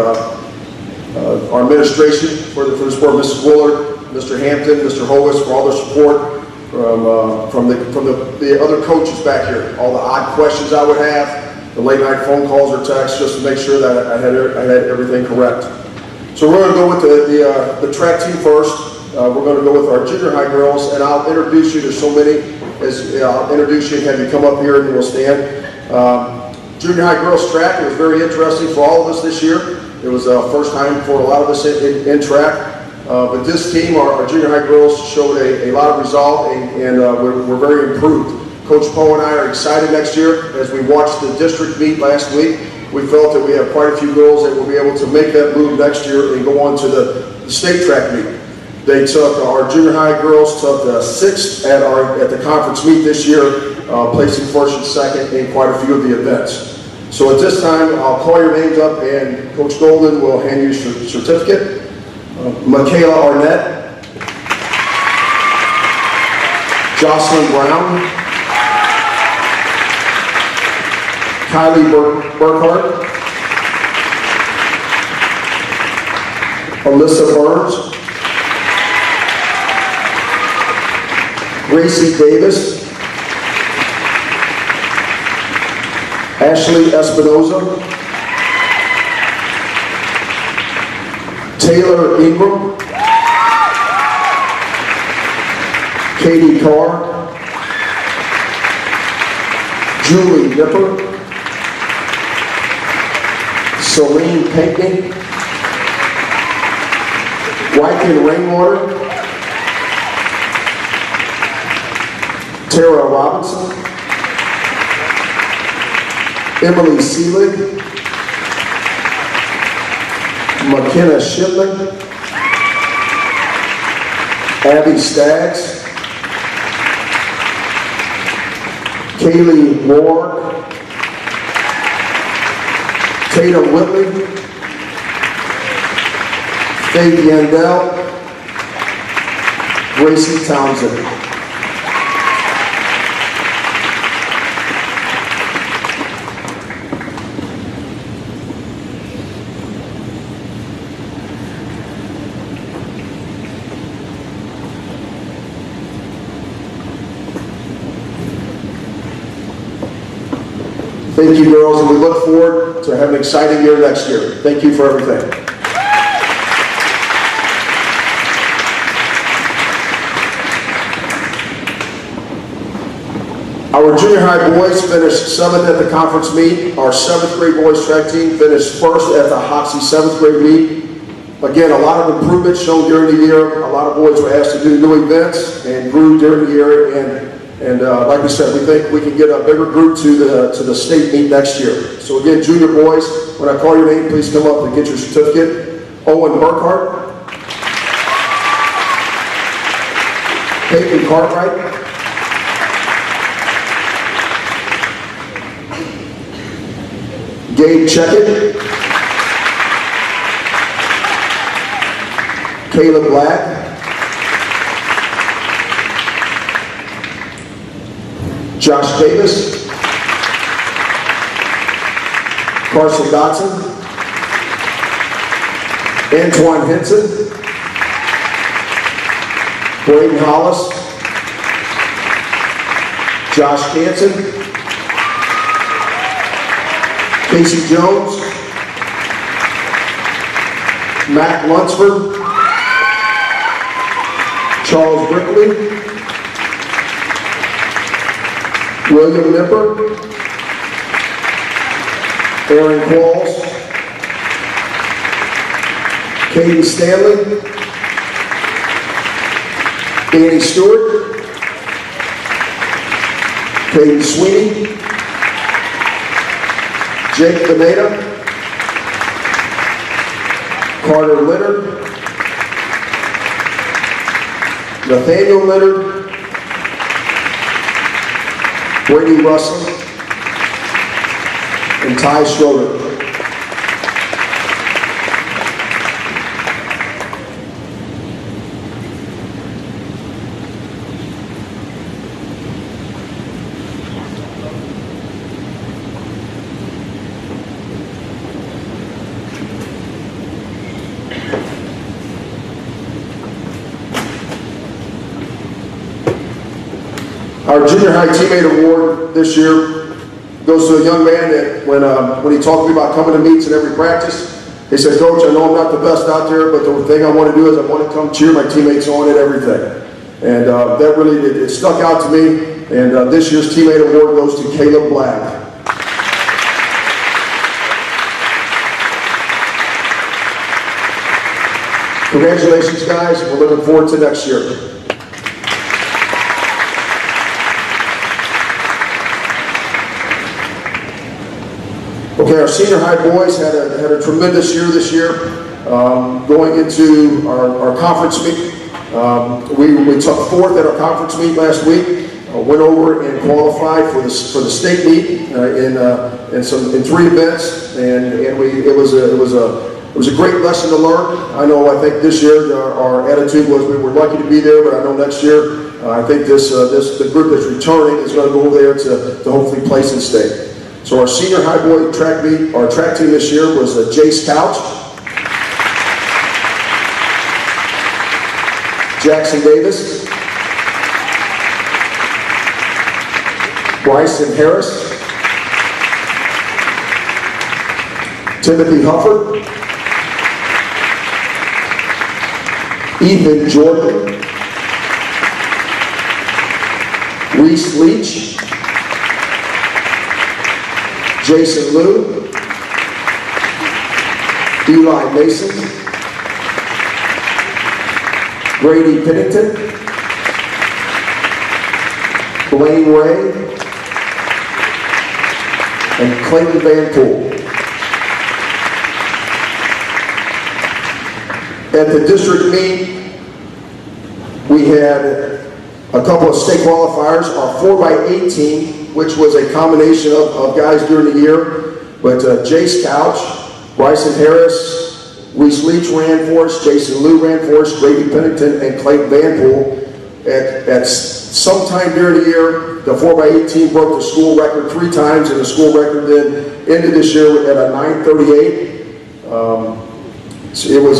our administration for the sport, Mrs. Woolard, Mr. Hampton, Mr. Hovis, for all their support, from the other coaches back here, all the odd questions I would have, the late night phone calls or texts, just to make sure that I had everything correct. So we're going to go with the track team first. We're going to go with our junior high girls, and I'll introduce you to so many. I'll introduce you and have you come up here and we'll stand. Junior high girls track, it was very interesting for all of us this year. It was the first time for a lot of us in track. But this team, our junior high girls, showed a lot of resolve, and we're very improved. Coach Poe and I are excited next year. As we watched the district meet last week, we felt that we have quite a few girls that will be able to make that move next year and go on to the state track meet. They took, our junior high girls took 6th at the conference meet this year, placing 1st and 2nd in quite a few of the events. So at this time, I'll call your names up and Coach Golden will hand you your certificate. Michaela Arnett, Jocelyn Brown, Kylie Burkhart, Alyssa Burns, Gracie Davis, Ashley Espinoza, Taylor Ingram, Katie Carr, Julie Nipper, Celine Pinkney, Wyken Rainwater, Tara Robinson, Emily Seelig, McKenna Shipman, Abby Staggs, Kaylee Ward, Tatum Whitley, Faith Yandel, Gracie Townsend. Thank you, girls, and we look forward to having an exciting year next year. Thank you for everything. Our junior high boys finished 7th at the conference meet. Our 7th grade boys track team finished 1st at the Hoxie 7th grade meet. Again, a lot of improvements shown during the year. A lot of boys were asked to do new events and grew during the year. And like we said, we think we can get a bigger group to the state meet next year. So again, junior boys, when I call your name, please come up and get your certificate. Owen Burkhart, Peyton Cartwright, Gabe Checkett, Caleb Black, Josh Davis, Carson Dotson, Antoine Henson, Braden Hollis, Josh Hanson, Casey Jones, Matt Lunsford, Charles Brickley, William Nipper, Aaron Qualls, Katie Stanley, Danny Stewart, Katie Sweeney, Jake Pineda, Carter Leonard, Nathaniel Leonard, Brady Russell, and Ty Schroeder. Our junior high teammate award this year goes to a young man that when he talked to me about coming to meets in every practice, he said, "Coach, I know I'm not the best out there, but the thing I want to do is I want to come cheer my teammates on at everything." And that really, it stuck out to me. And this year's teammate award goes to Caleb Black. Congratulations, guys. We're looking forward to next year. Okay, our senior high boys had a tremendous year this year. Going into our conference meet, we took fourth at our conference meet last week. Went over and qualified for the state meet in 3 events, and it was a great lesson to learn. I think this year our attitude was we were lucky to be there, but I know next year I think the group that's returning is going to go over there to hopefully place in state. So our senior high boy track meet, our track team this year was Jace Couch, Jackson Davis, Bryson Harris, Timothy Hufford, Ethan Jordan, Reese Leach, Jason Liu, Eli Mason, Brady Pennington, Blaine Ray, and Clayton Van Poel. At the district meet, we had a couple of state qualifiers. Our 4x18, which was a combination of guys during the year, but Jace Couch, Bryson Harris, Reese Leach ran for us, Jason Liu ran for us, Brady Pennington, and Clayton Van Poel. At some time during the year, the 4x18 broke the school record 3 times, and the school record then ended this year at a 9:38. So it was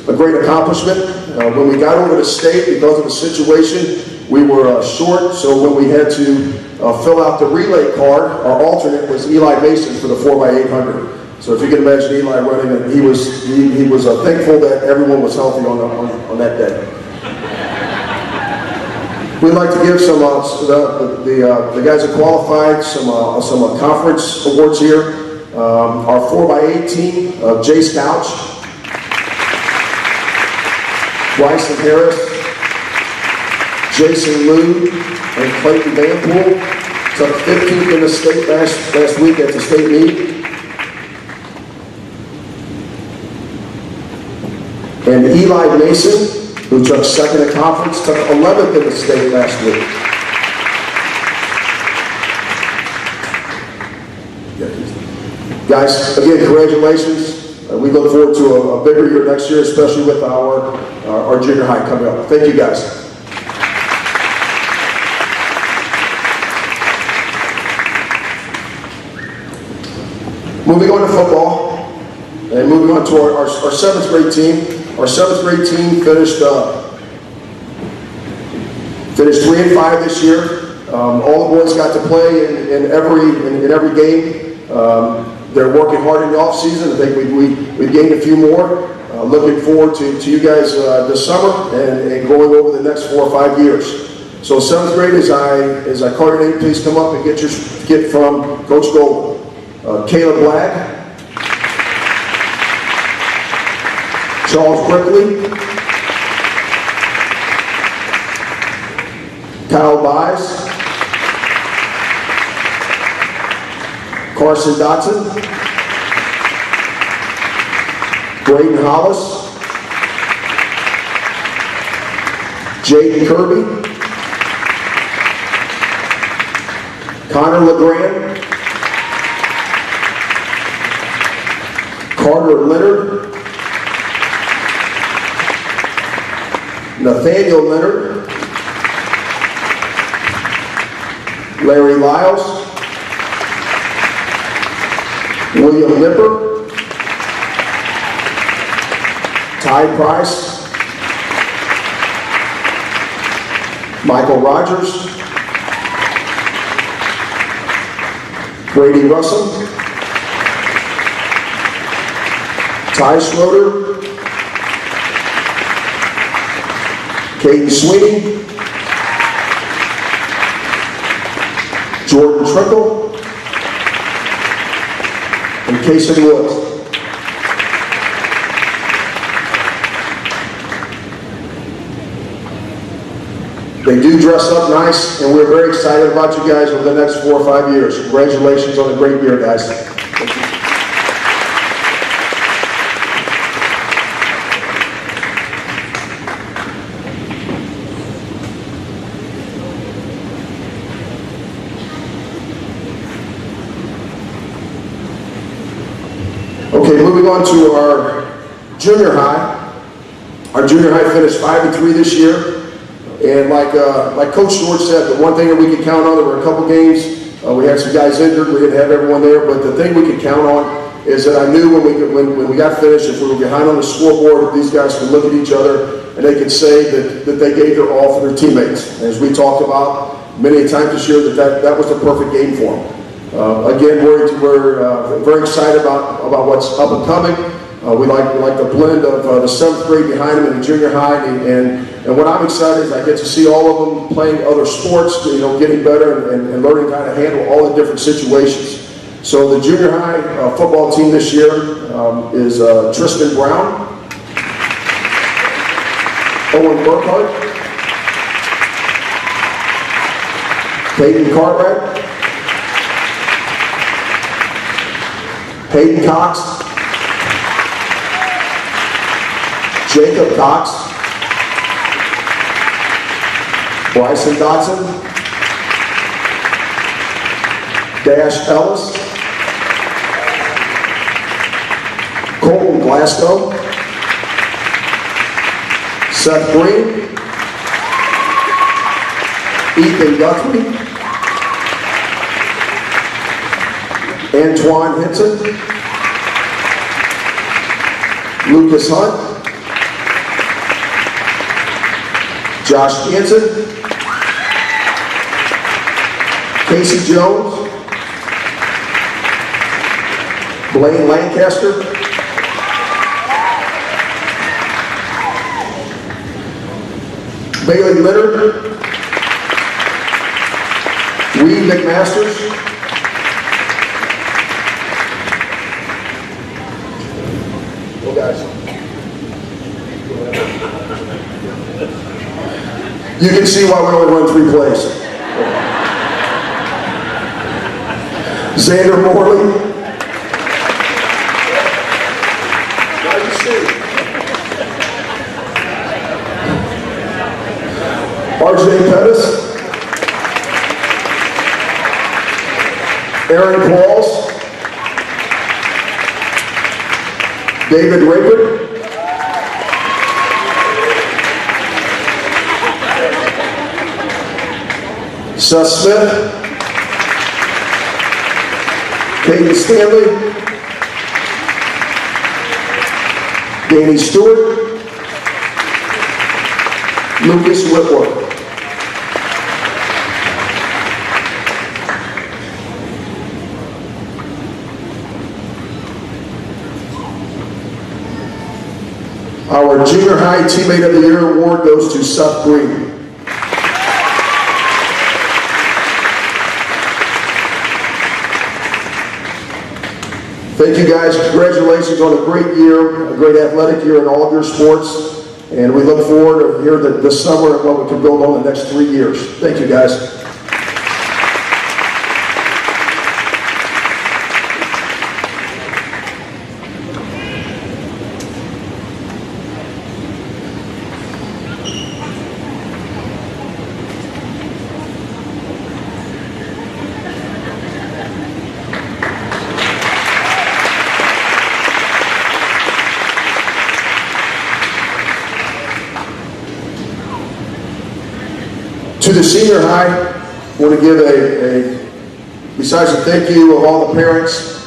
a great accomplishment. When we got over to state, because of the situation, we were short, so when we had to fill out the relay card, our alternate was Eli Mason for the 4x800. So if you can imagine Eli running, and he was thankful that everyone was healthy on that day. We'd like to give some the guys that qualified some conference awards here. Our 4x18 Jace Couch, Bryson Harris, Jason Liu, and Clayton Van Poel took 15th in the state last week at the state meet. And Eli Mason, who took 2nd at conference, took 11th in the state last week. Guys, again, congratulations. We look forward to a bigger year next year, especially with our junior high coming up. Thank you, guys. Moving on to football, and moving on to our 7th grade team. Our 7th grade team finished 3-5 this year. All the boys got to play in every game. They're working hard in the off season. I think we've gained a few more. Looking forward to you guys this summer and going over the next 4 or 5 years. So 7th grade, as I call your name, please come up and get your certificate from Coach Golden. Caleb Black, Charles Brickley, Kyle Bies, Carson Dotson, Braden Hollis, Jaden Kirby, Connor LeGrand, Carter Leonard, Nathaniel Leonard, Larry Lyles, William Nipper, Ty Price, Michael Rogers, Brady Russell, Ty Schroeder, Caden Sweeney, Jordan Trickle, and Kason Woods. They do dress up nice, and we're very excited about you guys over the next 4 or 5 years. Congratulations on a great year, guys. Thank you. Okay, moving on to our junior high. Our junior high finished 5-3 this year. And like Coach George said, the one thing that we could count on, there were a couple games, we had some guys injured, we didn't have everyone there, but the thing we could count on is that I knew when we got finished, if we were behind on the scoreboard, these guys could look at each other and they could say that they gave their all for their teammates. As we talked about many times this year, that was the perfect game for them. Again, we're very excited about what's up and coming. We like the blend of the 7th grade behind them in the junior high, and what I'm excited is I get to see all of them playing other sports, getting better and learning how to handle all the different situations. So the junior high football team this year is Tristan Brown, Owen Burkhart, Peyton Cartwright, Peyton Cox, Jacob Cox, Bryson Dotson, Dash Ellis, Colton Glasgow, Seth Green, Ethan Guthrie, Antoine Hinton, Lucas Hunt, Josh Hansen, Casey Jones, Blaine Lancaster, Bailey Leonard, Reed McMasters, well guys, you can see why we only run 3 plays. Xander Morley, RJ Pettis, Aaron Qualls, David Raper, Seth Smith, Caden Stanley, Danny Stewart, Lucas Whitworth. Our Junior High Teammate of the Year award goes to Seth Green. Thank you guys. Congratulations on a great year, a great athletic year in all of your sports. And we look forward to here this summer and what we can build on the next 3 years. Thank you guys. To the senior high, I want to give besides a thank you of all the parents,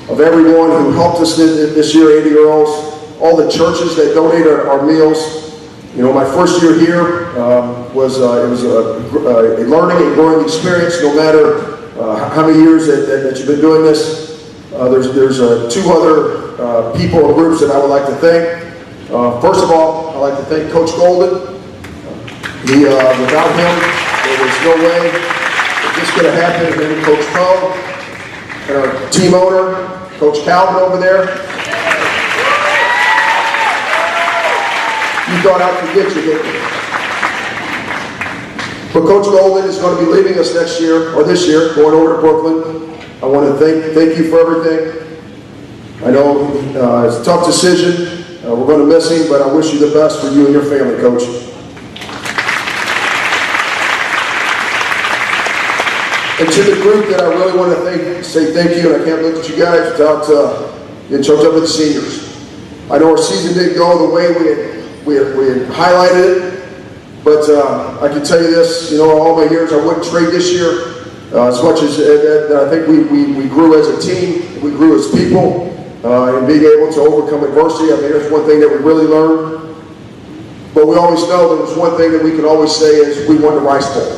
of everyone who helped us this year, 80 Earls, all the churches that donate our meals. You know, my first year here was a learning and growing experience. No matter how many years that you've been doing this, there's two other people or groups that I would like to thank. First of all, I'd like to thank Coach Golden. Without him, there was no way that this could have happened. And then Coach Poe and our team owner, Coach Calvin over there. You thought I could get you, didn't you? But Coach Golden is going to be leaving us next year, or this year, going over to Brooklyn. I want to thank you for everything. I know it's a tough decision. We're going to miss him, but I wish you the best for you and your family, Coach. And to the group that I really want to say thank you, and I can't look at you guys without getting choked up with the seniors. I know our season didn't go the way we had highlighted it, but I can tell you this, you know, all my years I wouldn't trade this year as much as I think we grew as a team, we grew as people, and being able to overcome adversity. I think that's one thing that we really learned. But we always know there was one thing that we can always say is we won the Rice Bowl.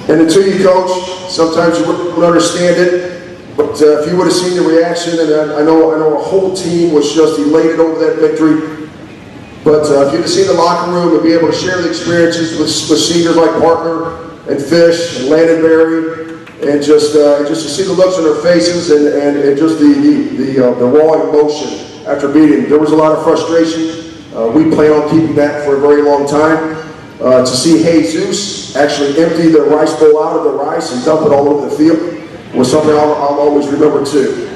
And until you coach, sometimes you wouldn't understand it, but if you would have seen the reaction, and I know our whole team was just elated over that victory, but if you'd have seen the locker room and be able to share the experiences with seniors like Partner and Fish and Landonberry, and just to see the looks on their faces and just the raw emotion after beating, there was a lot of frustration. We plan on keeping that for a very long time. To see Jesus actually empty the rice bowl out of the rice and dump it all over the field was something I'll always remember too.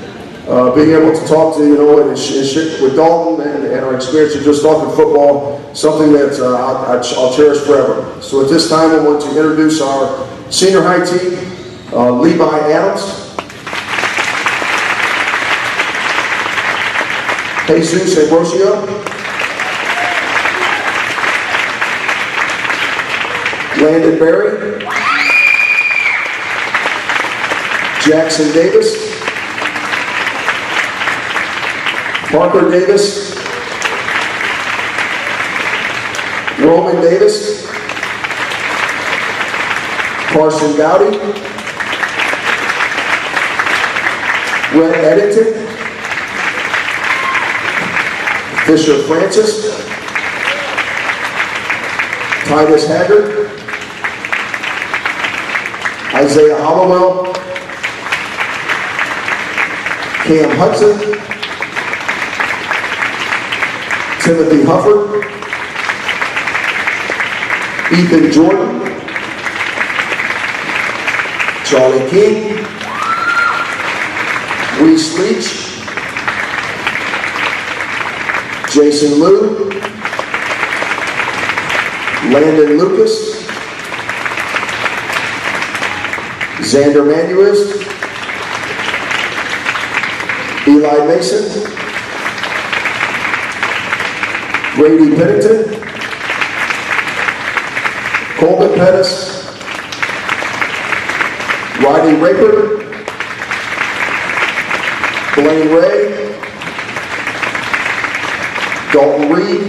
Being able to talk to, you know, and with Dalton and our experience of just talking football, something that I'll cherish forever. So at this time, I want to introduce our senior high team, Levi Adams, Jesus Ambrosio, Landon Berry, Jackson Davis, Parker Davis, Roman Davis, Carson Gowdy, Brett Eddington, Fisher Francis, Titus Haggard, Isaiah Hollowell, Cam Hudson, Timothy Hufford, Ethan Jordan, Charlie King, Reese Leach, Jason Liu, Landon Lucas, Xander Manuez, Eli Mason, Brady Pennington, Coleman Pettis, Rodney Raper, Blaine Ray, Dalton Reed,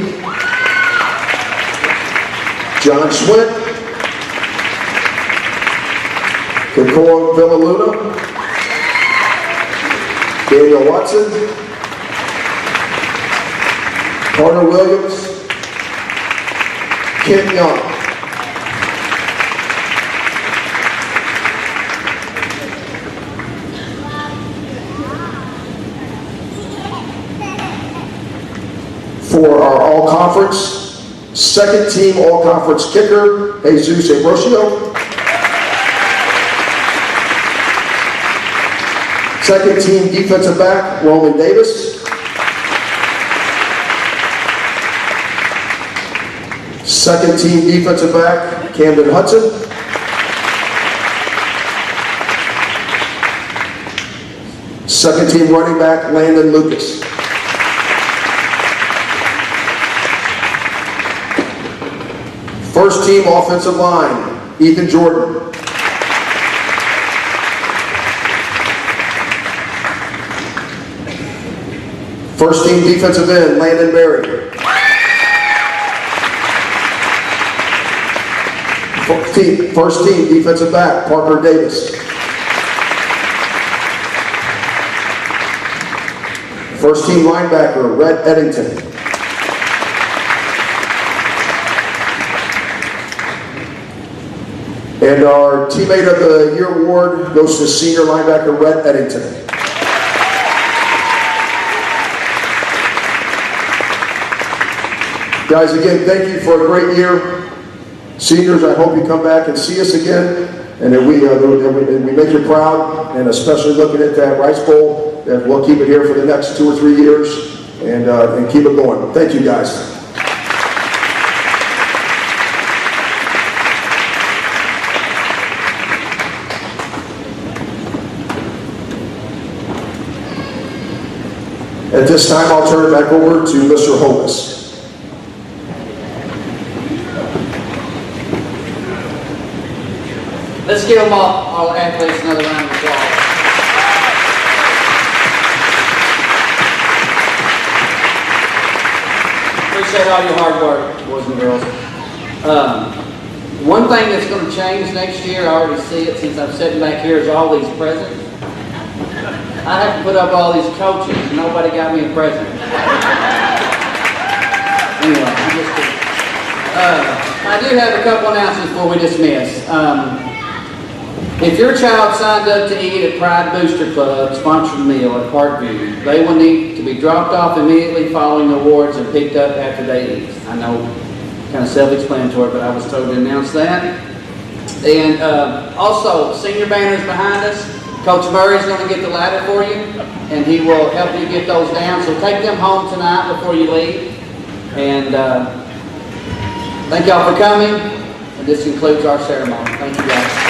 John Schwint, Kikoa Villaluna, Daniel Watson, Carter Williams, Kent Young. For our all-conference, second team all-conference kicker, Jesus Ambrosio. Second team defensive back, Roman Davis. Second team defensive back, Camden Hudson. Second team running back, Landon Lucas. First team offensive line, Ethan Jordan. First team defensive end, Landon Berry. First team defensive back, Parker Davis. First team linebacker, Rhett Eddington. And our Teammate of the Year award goes to senior linebacker, Rhett Eddington. Guys, again, thank you for a great year. Seniors, I hope you come back and see us again, and that we make you proud, and especially looking at that Rice Bowl, that we'll keep it here for the next 2 or 3 years, and keep it going. Thank you, guys. At this time, I'll turn it back over to Mr. Hovis. Let's give them all athletes another round of applause. Appreciate all your hard work, boys and girls. One thing that's going to change next year, I already see it since I'm sitting back here, is all these presents. I have to put up all these coaches, and nobody got me a present. Anyway, I'm just kidding. I do have a couple announcements before we dismiss. If your child signed up to eat at Pride Booster Club sponsored meal at Parkview, they will need to be dropped off immediately following the awards and picked up after they eat. I know, kind of self-explanatory, but I was told to announce that. And also, senior banners behind us. Coach Murray's going to get the ladder for you, and he will help you get those down. So take them home tonight before you leave. And thank y'all for coming. And this concludes our ceremony. Thank you, guys.